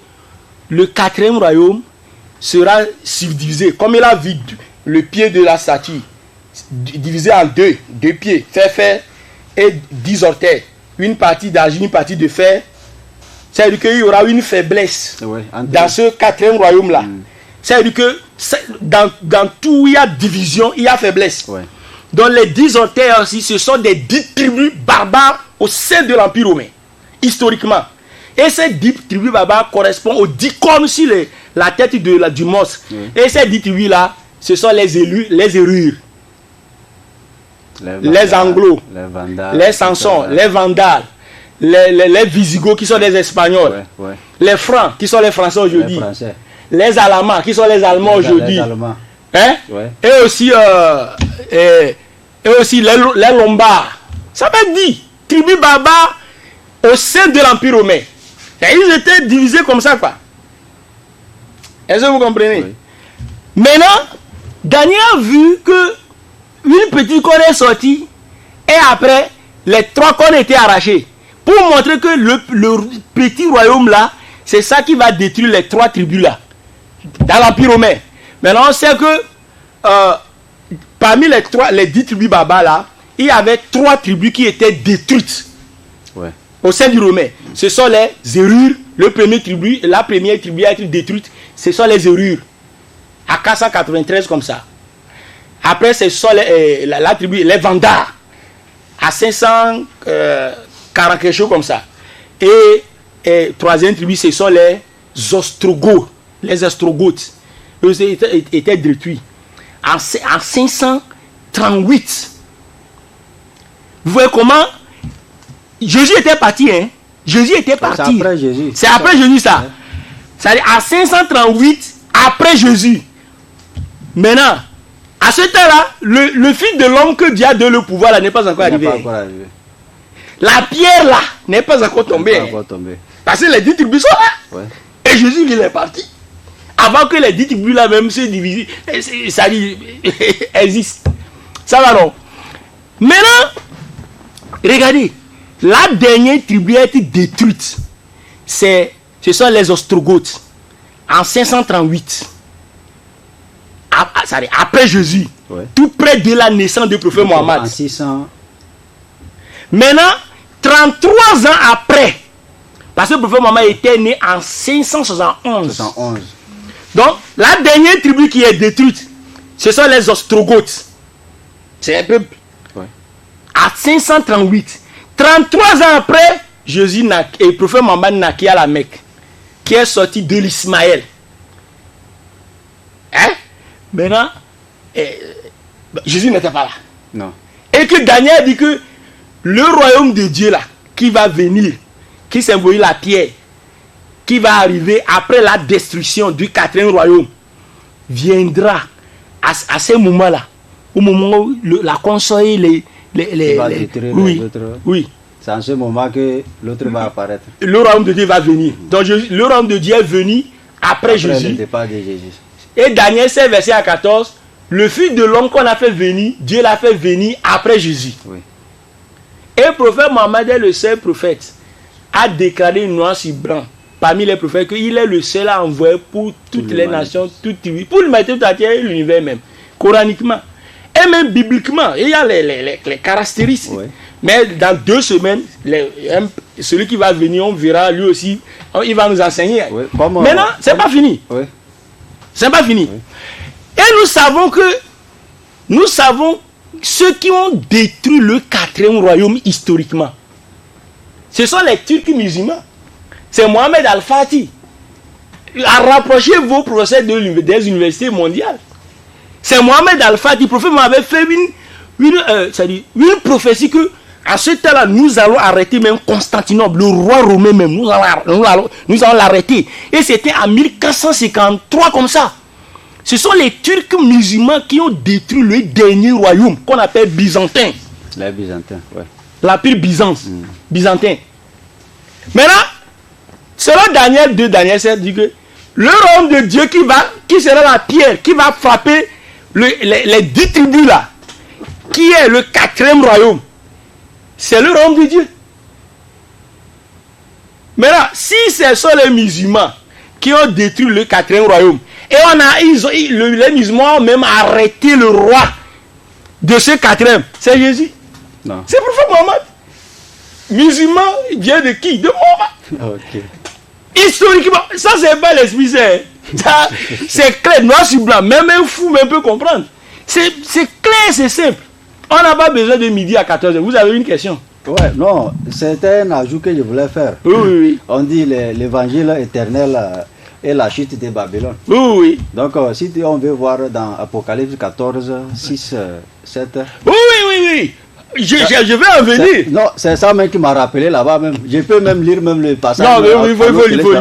le 4e royaume sera subdivisé, comme il a vu le pied de la statue divisé en 2 pieds, fer et 10 orteils, une partie d'argile, une partie de fer, c'est-à-dire qu'il y aura une faiblesse dans ce 4e royaume là. C'est-à-dire que dans tout où il y a division, il y a faiblesse. Donc les 10 orteils aussi, ce sont des 10 tribus barbares au sein de l'Empire romain, historiquement. Et ces 10 tribus barbares correspondent aux 10 cornes sur la tête du monstre. Et ces 10 tribus là, ce sont les Érures, les Anglos, les Sansons, les Vandales, les Visigoths qui sont des Espagnols, les Francs qui sont les Français aujourd'hui, les Allemands qui sont les Allemands aujourd'hui, et aussi les Lombards. Ça veut dire tribus barbares au sein de l'Empire romain. Et ils étaient divisés comme ça, quoi. Est-ce que vous comprenez? Maintenant, Daniel a vu que une petite corne est sortie et après, les 3 cornes étaient arrachées. Pour montrer que le petit royaume là, c'est ça qui va détruire les 3 tribus là, dans l'Empire romain. Maintenant, on sait que parmi les 10 tribus barbares là, il y avait 3 tribus qui étaient détruites au sein du romain. Ce sont les Érures, la première tribu a été détruite, ce sont les Érures, à 493 comme ça. Après, ce sont la tribu, les Vandales, à 540 quelque chose comme ça. Et troisième tribu, ce sont les Ostrogoths. Les Ostrogoths, eux étaient détruits en 538. Vous voyez comment Jésus était parti, hein? Jésus était parti. C'est après Jésus. C'est après Jésus, ça. C'est-à-dire à 538 après Jésus. Maintenant, à ce temps-là, le Fils de l'homme que Dieu a donné le pouvoir là n'est pas encore arrivé. La pierre là n'est pas encore tombée. Parce que les 10 tribus sont là. Ouais. Et Jésus il est parti. Avant que les 10 tribus là même se divisent, ça dit, existe. Ça va non? Maintenant, regardez, la dernière tribu a été détruite. Ce sont les Ostrogoths. En 538. Après Jésus. Ouais. Tout près de la naissance du prophète Mohammed. En 600. Maintenant, 33 ans après, parce que le prophète Mohammed était né en 571. Donc, la dernière tribu qui est détruite, ce sont les Ostrogoths. C'est un peuple. Ouais. À 538. 33 ans après, Jésus et le prophète Mohammed naquit à la Mecque, qui est sorti de l'Ismaël. Hein? Maintenant, Jésus n'était pas là. Non. Et que Daniel dit que le royaume de Dieu là, qui va venir, qui symbolise la pierre, qui va arriver après la destruction du 4e royaume, viendra à ce moment-là, au moment où la console oui. C'est en ce moment que l'autre va apparaître. Le royaume de Dieu va venir. Donc le royaume de Dieu est venu après Jésus. Le départ de Jésus. Et Daniel 16, verset 14, le Fils de l'homme qu'on a fait venir, Dieu l'a fait venir après Jésus. Oui. Et le prophète Mohammed est le seul prophète à déclarer noir sur blanc parmi les prophètes qu'il est le seul à envoyer pour toutes les nations, pour l'humanité tout entière et l'univers même, coraniquement. Et même bibliquement, il y a les caractéristiques. Oui. Mais dans 2 semaines, celui qui va venir, on verra lui aussi, il va nous enseigner. Oui. Maintenant, c'est pas fini. Oui. C'est pas fini. Oui. Et nous savons ceux qui ont détruit le 4e royaume historiquement. Ce sont les Turcs musulmans. C'est Mohamed Al-Fatih. Rapprochez vos procès des universités mondiales. C'est Mohamed Al-Fatih. Le prophète m'avait fait une prophétie que à ce temps-là, nous allons arrêter même Constantinople, le roi romain même. Nous allons l'arrêter. Et c'était en 1453 comme ça. Ce sont les Turcs musulmans qui ont détruit le dernier royaume qu'on appelle byzantin. Les Byzantins, oui. L'Empire Byzance, byzantin. Maintenant, selon Daniel 2, Daniel 7 dit que le royaume de Dieu qui sera la pierre, qui va frapper les 10 tribus là, qui est le 4e royaume, c'est le royaume de Dieu. Maintenant, si ce sont les musulmans qui ont détruit le 4e royaume, et les musulmans ont même arrêté le roi de ce 4e, c'est Jésus. Non. C'est le prophète Mohammed. Musulman vient de qui? De Mohammed. Okay. Historiquement, ça c'est pas l'esprit saint. C'est clair, noir sur blanc. Même un fou même peut comprendre. C'est clair, c'est simple. On n'a pas besoin de midi à 14h. Vous avez une question? Ouais, non, c'était un ajout que je voulais faire. Oui. On dit l'évangile éternel et la chute de Babylone. Oui. Donc, si on veut voir dans Apocalypse 14, 6, 7. Oui. Je vais en venir. Non, c'est ça même qui m'a rappelé là-bas même. Je peux même lire même le passage. Non, mais il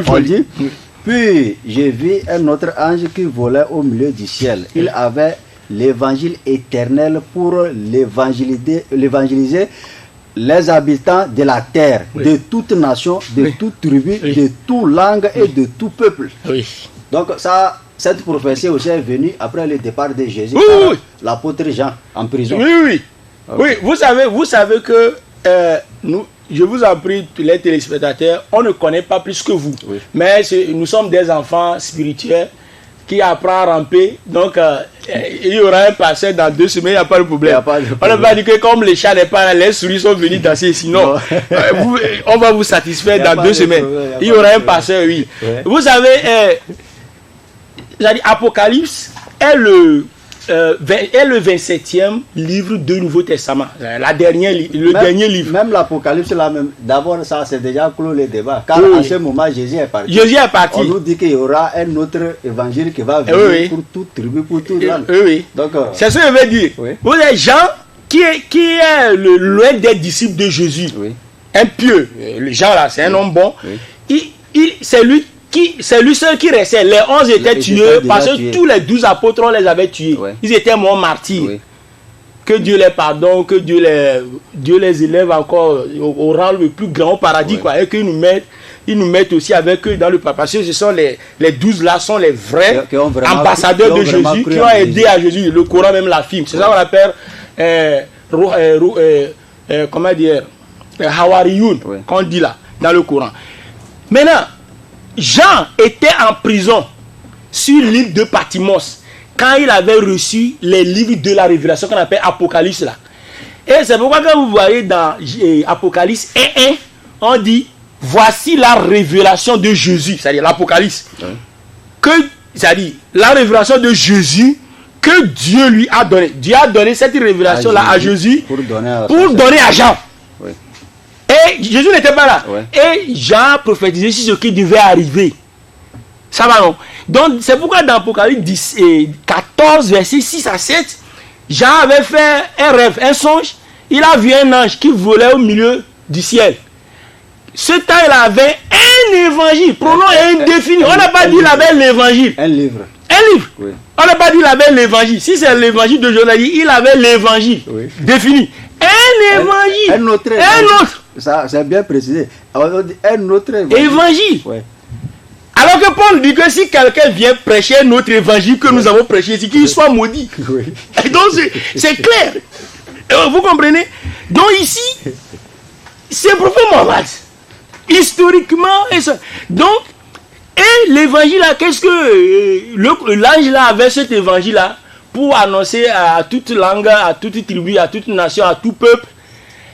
faut lire. Puis, j'ai vu un autre ange qui volait au milieu du ciel. Il avait l'évangile éternel pour l'évangéliser les habitants de la terre, de toute nation, de toute tribu, de toute langue et de tout peuple. Oui. Donc ça, cette prophétie aussi est venue après le départ de Jésus par l'apôtre Jean en prison. Oui. Okay. Oui, vous savez que je vous en prie, les téléspectateurs, on ne connaît pas plus que vous. Oui. Mais nous sommes des enfants spirituels qui apprend à ramper. Donc, il y aura un pasteur dans 2 semaines, il n'y a pas de problème. On ne va pas dire que comme les chats n'est pas là, les souris sont venus danser. Sinon, on va vous satisfaire dans 2 semaines. Il y aura un pasteur, oui. Ouais. Vous savez, Apocalypse est le 27e livre du Nouveau Testament. Le dernier livre. Même l'Apocalypse, d'abord, ça c'est déjà clos le débat. Car à ce moment, Jésus est parti. On nous dit qu'il y aura un autre évangile qui va venir pour toute tribu, pour toute langue. Donc, c'est ce que je veux dire. Vous avez Jean, qui est l'un des disciples de Jésus. Un pieux. Jean là, c'est un homme bon. C'est lui c'est lui seul qui restait. Les 11 étaient tués parce que tous les 12 apôtres, on les avait tués. Ouais. Ils étaient morts martyrs. Ouais. Que Dieu les pardonne, que Dieu les élève encore au rang le plus grand, au paradis, ouais. Quoi, et qu'ils nous mettent aussi avec eux dans le paradis. Parce que ce sont les 12 là, sont les vrais ambassadeurs de Jésus qui ont aidé à Jésus. Le Coran même l'affirme. C'est ça qu'on appelle, comment dire, Hawariyoun, qu'on dit là, dans le Coran. Maintenant, Jean était en prison sur l'île de Patmos quand il avait reçu les livres de la révélation qu'on appelle Apocalypse là. Et c'est pourquoi quand vous voyez dans Apocalypse 1, on dit voici la révélation de Jésus, c'est-à-dire l'Apocalypse. C'est-à-dire la révélation de Jésus que Dieu lui a donné. Dieu a donné cette révélation là à Jésus pour donner à Jean. Oui. Et Jésus n'était pas là. Ouais. Et Jean prophétisait sur ce qui devait arriver. Ça va non? Donc c'est pourquoi dans Apocalypse 14, versets 6 à 7, Jean avait fait un rêve, un songe. Il a vu un ange qui volait au milieu du ciel. Ce temps, il avait un évangile, pronom indéfini. On n'a pas dit qu'il avait l'évangile. Un livre. Un livre. Oui. On n'a pas dit qu'il avait l'évangile. Si c'est l'évangile de Jonas, il avait l'évangile défini. Un évangile. Un autre évangile. Un autre. Ça, c'est bien précisé. Un autre évangile. Oui. Alors que Paul dit que si quelqu'un vient prêcher notre évangile que nous avons prêché ici, qu'il soit maudit. Oui. Et donc c'est clair. Vous comprenez? Donc ici, c'est le prophète Mohammed. Historiquement, et ça. Donc, et l'évangile là, qu'est-ce que l'ange là avait cet évangile là pour annoncer à toute langue, à toute tribu, à toute nation, à tout peuple.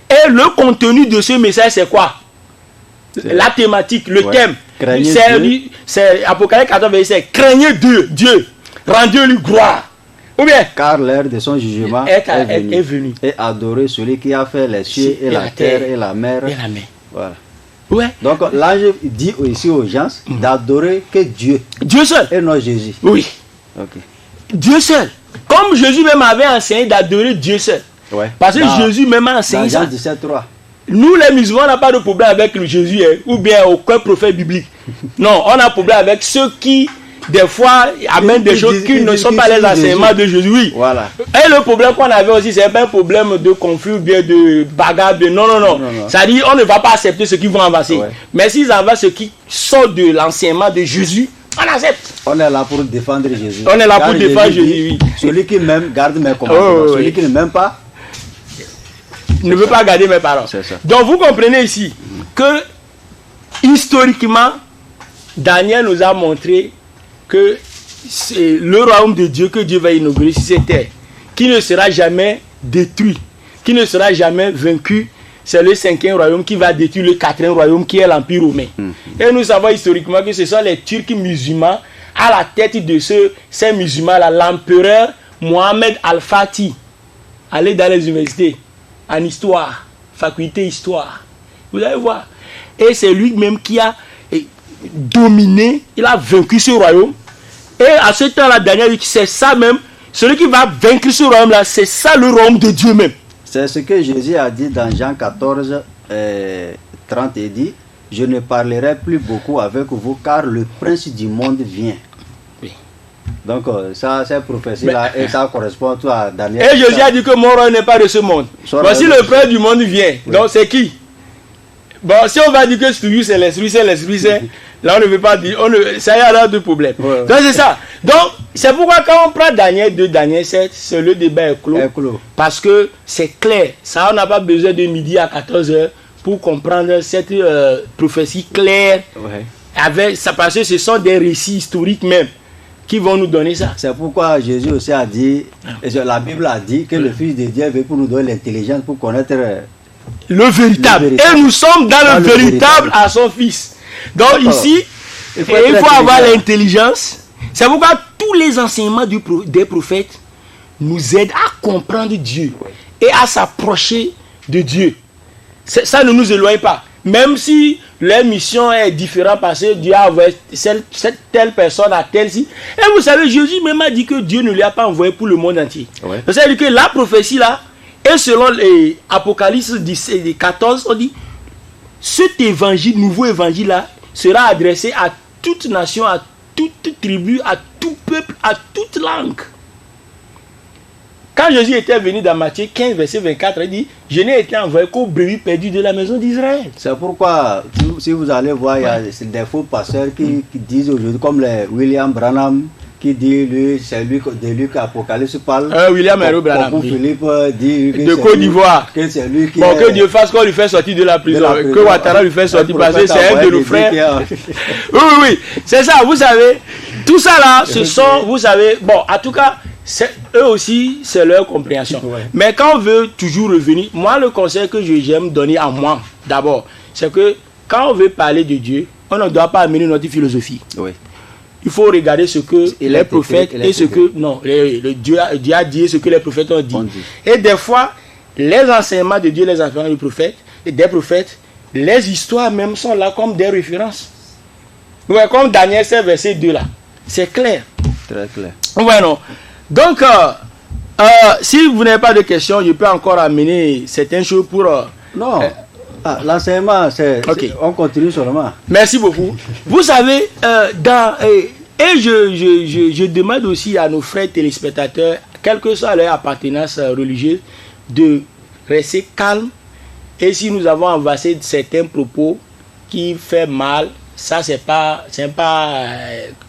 Et le contenu de ce message, c'est quoi? La thématique, le thème. C'est Apocalypse 14, verset. Craignez Dieu, rendez-lui gloire. Ou bien, car l'heure de son jugement est venue. Et adorez celui qui a fait les cieux et la terre et la mer. Et la mer. Voilà. Ouais. Donc l'ange dit ici aux gens d'adorer que Dieu. Dieu seul. Et non Jésus. Oui. Okay. Dieu seul. Comme Jésus même avait enseigné d'adorer Dieu seul. Ouais. Parce que Jésus même a enseigné ça. Jean 17:3. Nous les musulmans, on n'a pas de problème avec le Jésus ou bien aucun prophète biblique. Non, on a problème avec ceux qui, des fois, amènent des choses qui ne sont pas les enseignements de Jésus. Oui. Voilà. Et le problème qu'on avait aussi, c'est pas un problème de conflit ou bien de bagarre. Non. C'est-à-dire, on ne va pas accepter ce qu'ils vont avancer. Ouais. Mais s'ils avancent ce qui sort de l'enseignement de Jésus, on accepte. On est là pour défendre Jésus. On est là pour défendre Jésus, oui. Celui qui m'aime, garde mes commandements. Celui qui ne m'aime pas, ne veut pas garder mes paroles. Donc vous comprenez ici que historiquement, Daniel nous a montré que c'est le royaume de Dieu que Dieu va inaugurer sur cette terre, qui ne sera jamais détruit, qui ne sera jamais vaincu. C'est le 5e royaume qui va détruire le 4e royaume qui est l'Empire romain. Et nous savons historiquement que ce sont les Turcs musulmans à la tête de ces musulmans-là, l'empereur Mohamed Al-Fatih. Allez dans les universités. En histoire, faculté histoire. Vous allez voir. Et c'est lui-même qui a dominé, il a vaincu ce royaume. Et à ce temps-là, Daniel dit que c'est ça même, celui qui va vaincre ce royaume-là, c'est ça le royaume de Dieu même. C'est ce que Jésus a dit dans Jean 14, 30, il dit, je ne parlerai plus beaucoup avec vous car le prince du monde vient. Donc ça c'est prophétie-là et ça correspond à Daniel. Et Jésus a dit que mon roi n'est pas de ce monde. Voici le prince du monde vient. Oui. Donc c'est qui? Bon, si on va dire que c'est l'esprit, là on ne veut pas dire, ça y a là de problème. Ouais. Donc c'est ça. Donc c'est pourquoi quand on prend Daniel 2, Daniel 7, le débat est clos. Parce que c'est clair. Ça on n'a pas besoin de midi à 14h pour comprendre cette prophétie claire. Ouais. Avec ça, parce que ce sont des récits historiques même qui vont nous donner ça. C'est pourquoi Jésus aussi a dit, et la Bible a dit que le Fils de Dieu est venu pour nous donner l'intelligence pour connaître le véritable. Et nous sommes dans le véritable à son Fils. Donc ici, il faut avoir l'intelligence. C'est pourquoi tous les enseignements des prophètes nous aident à comprendre Dieu et à s'approcher de Dieu. Ça ne nous éloigne pas. Même si leur mission est différente parce que Dieu a envoyé cette telle personne à telle-ci. Et vous savez, Jésus même a dit que Dieu ne lui a pas envoyé pour le monde entier. Ouais. C'est-à-dire que la prophétie là, et selon Apocalypse 14, on dit, cet évangile, nouveau évangile là, sera adressé à toute nation, à toute tribu, à tout peuple, à toute langue. Quand Jésus était venu dans Matthieu 15, verset 24, il dit, je n'ai été envoyé qu'aux brebis perdues de la maison d'Israël. C'est pourquoi, si vous allez voir, il y a des faux pasteurs qui disent aujourd'hui, comme les William Branham, qui dit, lui, c'est lui de lui qu'Apocalypse parle. William Héro Branham. Oui. Philippe dit de Côte d'Ivoire. Que c'est lui qui. Bon, que Dieu fasse qu'on lui fait sortir de la prison. Que Ouattara lui fait sortir parce que c'est un de nos frères. Oui. C'est ça, vous savez. Tout ça là, ce sont, vous savez, bon, en tout cas, eux aussi, c'est leur compréhension. Ouais. Mais quand on veut toujours revenir, moi, le conseil que j'aime donner à moi, d'abord, c'est que quand on veut parler de Dieu, on ne doit pas amener notre philosophie. Oui. Il faut regarder ce que les prophètes et ce que... Non, Dieu a dit ce que les prophètes ont dit. Et des fois, les enseignements de Dieu, les enseignements des prophètes, les histoires même sont là comme des références. Ouais, comme Daniel 7, verset 2 là. C'est clair. Très clair. Ouais, non. Donc, si vous n'avez pas de questions, je peux encore amener certaines choses pour... non. L'enseignement, c'est... Okay. On continue seulement. Merci beaucoup. Vous savez, je demande aussi à nos frères téléspectateurs, quelle que soit leur appartenance religieuse, de rester calme. Et si nous avons avancé certains propos qui font mal, ça, c'est pas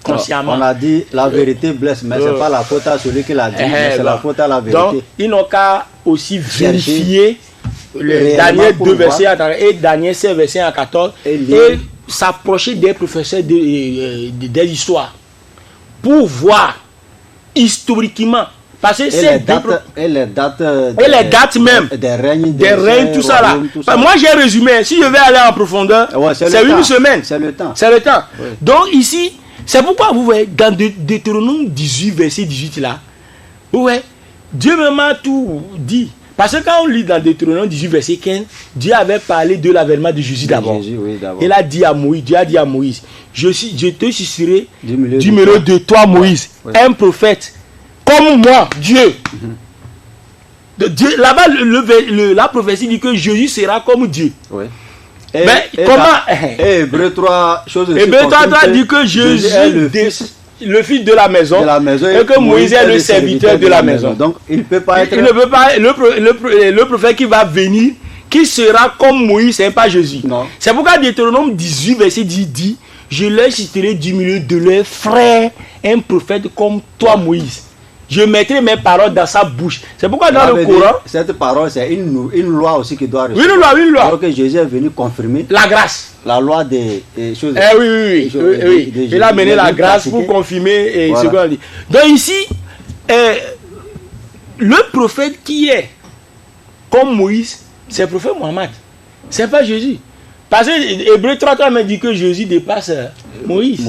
consciemment. On a dit la vérité blesse, mais c'est pas la faute à celui qui l'a dit, mais c'est la faute à la vérité. Donc, ils n'ont qu'à aussi vérifier Daniel 2, verset 14 et Daniel 7, verset 14 et s'approcher des professeurs des histoires pour voir historiquement. Parce que c'est les dates même des règnes, tout ça là. Moi j'ai résumé. Si je vais aller en profondeur, c'est une semaine. C'est le temps. Oui. Donc ici, c'est pourquoi vous voyez dans Deutéronome 18, verset 18 là, vous voyez, Dieu m'a tout dit. Parce que quand on lit dans Deutéronome 18, verset 15, Dieu avait parlé de l'avènement de Jésus d'abord. Il a dit à Moïse, Dieu a dit à Moïse, je te susciterai du milieu de toi, Moïse, un prophète comme moi, Dieu. Dieu là-bas, la prophétie dit que Jésus sera comme Dieu. Oui. Mais comment Hébreu 3 dit que Jésus est le fils de la maison et que Moïse est le serviteur de la maison. Donc, il ne peut pas être... Il ne peut pas... Le prophète qui va venir, qui sera comme Moïse, ce n'est pas Jésus. Non. C'est pourquoi Deutéronome 18, verset 10 dit, je leur citerai du milieu de leurs frères un prophète comme toi, Moïse. Je mettrai mes paroles dans sa bouche. C'est pourquoi dans le Coran... Cette parole, c'est une loi aussi qui doit rester. Une loi. Alors que Jésus est venu confirmer... La grâce. La loi des choses... Oui. Il a mené la grâce pour confirmer ce qu'on dit. Donc ici, le prophète qui est comme Moïse, c'est le prophète Mohammed. Ce n'est pas Jésus. Parce que Hébreu 3 me dit que Jésus dépasse Moïse.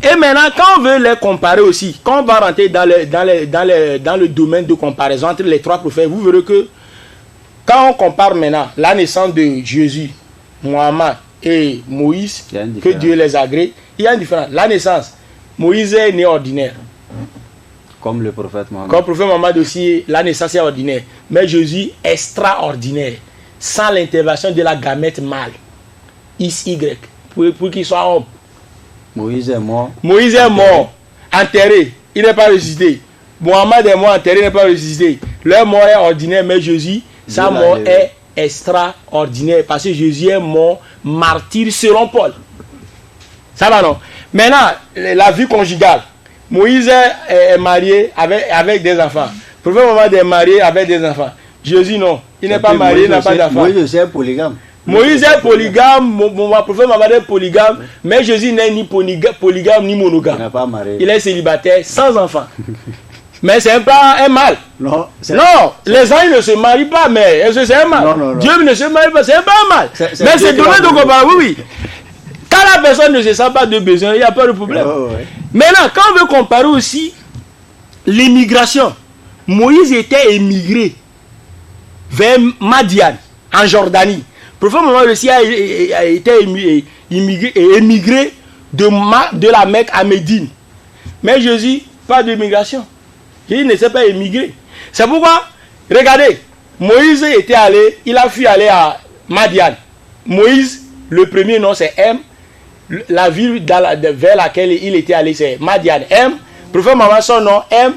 Et maintenant, quand on veut les comparer aussi, quand on va rentrer dans le domaine de comparaison entre les trois prophètes, vous verrez que quand on compare maintenant la naissance de Jésus, Mohammed et Moïse, que Dieu les agrée, il y a une différence. La naissance, Moïse est né ordinaire. Comme le prophète Mohammed. Comme le prophète Mohammed aussi, la naissance est ordinaire. Mais Jésus, extraordinaire. Sans l'intervention de la gamète mâle. XY. Pour qu'il soit homme. Moïse est mort. Enterré. Il n'est pas ressuscité. Mohammed est mort, enterré, il n'est pas ressuscité. Leur mort est ordinaire, mais Jésus, sa mort est extraordinaire. Parce que Jésus est mort martyr selon Paul. Ça va non? Maintenant, la vie conjugale. Moïse est marié avec des enfants. Le prophète Mohammed est marié avec des enfants. Jésus non. Il n'est pas marié, il n'a pas d'enfants. Moïse est polygame. Moïse est polygame, mon prophète Mohammed est polygame, mais Jésus n'est ni polygame ni monogame. Il est célibataire, sans enfant. Mais c'est pas un mal. Non, les anges ne se marient pas, mais c'est un mal. Non. Dieu ne se marie pas, c'est pas un mal. Mais c'est donné de comparer, oui. Quand la personne ne se sent pas de besoin, il n'y a pas de problème. Maintenant, quand on veut comparer aussi l'immigration, Moïse était émigré vers Madian, en Jordanie. Le prophète Mohammed aussi a été émigré de la Mecque à Médine. Mais Jésus, pas d'immigration. Jésus ne s'est pas émigré. C'est pourquoi, regardez, Moïse était allé, il a fui aller à Madian. Moïse, le premier nom c'est M, la ville vers laquelle il était allé, c'est Madian, M. Prophète Mohammed, son nom, M.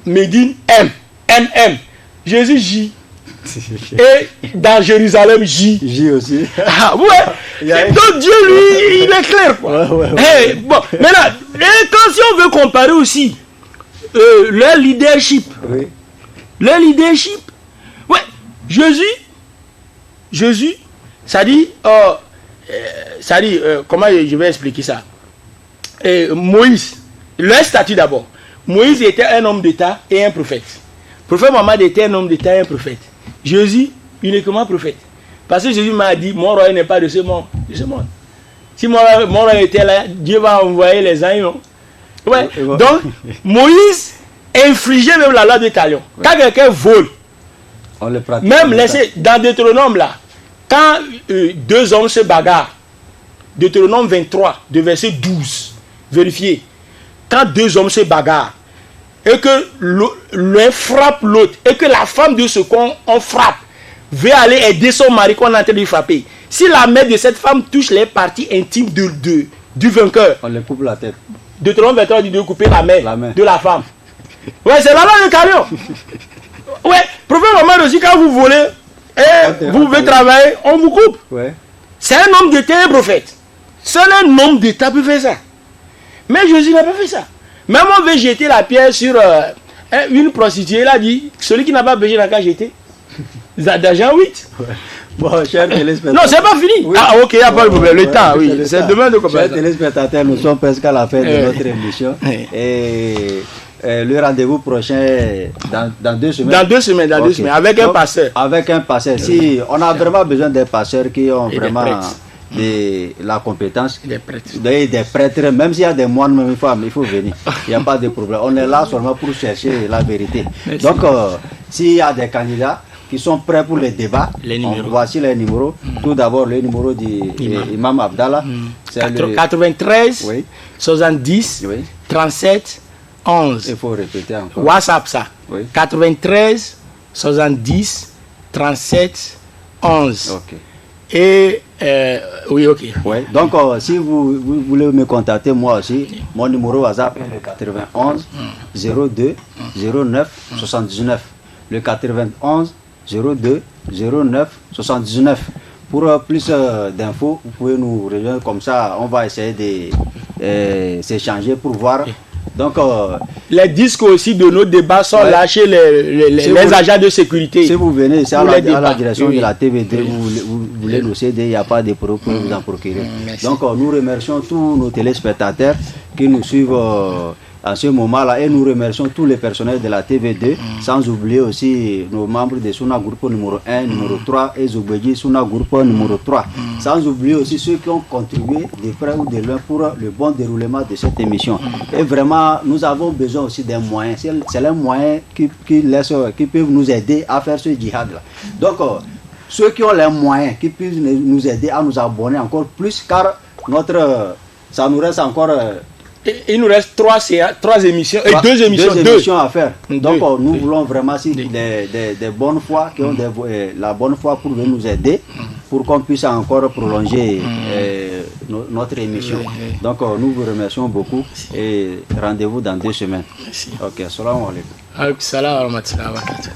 Médine, M. M. Jésus, J. Et dans Jérusalem, J. J aussi. Ah, ouais. Donc Dieu, lui, il est clair, quoi. Hey, bon, maintenant, quand si on veut comparer aussi leur leadership, ouais, Jésus, ça dit, comment je vais expliquer ça? Moïse, leur statut d'abord. Moïse était un homme d'État et un prophète. Prophète Mohammed était un homme d'État et un prophète. Jésus, uniquement prophète. Parce que Jésus m'a dit, mon royaume n'est pas de ce monde. Si mon royaume était là, Dieu va envoyer les anges. Non? Ouais. Donc, Moïse infligeait même la loi de talion. Quand quelqu'un vole, on le pratique. Même laissez, dans Deutéronome là, quand deux hommes se bagarrent, Deutéronome 23, de verset 12, vérifiez. Quand deux hommes se bagarrent, et que l'un frappe l'autre, et que la femme de ce qu'on frappe veut aller aider son mari qu'on est en train de frapper, si la main de cette femme touche les parties intimes du vainqueur, on le coupe la tête. Deutéronome 23 dit de couper la main de la femme. Ouais, c'est la loi de Talion. Ouais, prophète Mohammed aussi, quand vous volez et vous pouvez travailler, on vous coupe. Ouais. C'est un homme d'État et un prophète. Seul un homme d'État peut faire ça. Mais Jésus n'a pas fait ça. Même on veut jeter la pierre sur une prostituée. Il a dit, celui qui n'a pas besoin n'a qu'à jeter. Dans Jean 8. Ouais. Bon, chers téléspectateurs. Non, c'est pas fini. Oui. Ah, ok, il n'y a pas de problème. Le temps, oui. C'est demain de comprendre. Chers téléspectateurs, nous sommes presque à la fin de notre émission. Et le rendez-vous prochain dans 2 semaines. Dans 2 semaines, avec un pasteur. Avec un pasteur. Si on a vraiment besoin des pasteurs qui ont vraiment la compétence, des prêtres, même s'il y a des moines, même il faut venir. Il n'y a pas de problème. On est là seulement pour chercher la vérité. Merci. Donc, s'il y a des candidats qui sont prêts pour les débats, voici les numéros. Tout d'abord, le numéro d'Imam Abdallah. C'est 93 70 37 11. Il faut répéter encore. WhatsApp ça. 93 70 37 11. Ok. Et oui, ok. Ouais. Donc, si vous voulez me contacter, moi aussi, mon numéro WhatsApp est le 91 02 09 79. Le 91 02 09 79. Pour plus d'infos, vous pouvez nous rejoindre comme ça. On va essayer de s'échanger pour voir. Donc, les disques aussi de nos débats sont là chez les agents de sécurité. Si vous venez, c'est à la direction de la TVD, vous voulez nous aider, il n'y a pas de problème pour vous en procurer. Donc, nous remercions tous nos téléspectateurs qui nous suivent en ce moment-là et nous remercions tous les personnels de la TV2, sans oublier aussi nos membres de Suna Groupe numéro 1, numéro 3 et Zobedji Suna Groupe numéro 3. Sans oublier aussi ceux qui ont contribué de près ou de loin pour le bon déroulement de cette émission. Et vraiment, nous avons besoin aussi des moyens. C'est les moyens qui peuvent nous aider à faire ce djihad-là. Donc, ceux qui ont les moyens, qui peuvent nous aider à nous abonner encore plus, car ça nous reste encore... Il nous reste 3 émissions et 2 émissions. 2 émissions à faire. Donc nous voulons vraiment des bonnes foi qui ont la bonne foi pour venir nous aider, pour qu'on puisse encore prolonger notre émission. Donc nous vous remercions beaucoup et rendez-vous dans 2 semaines. Merci. Ok, salam alaikum. Salam alaikum.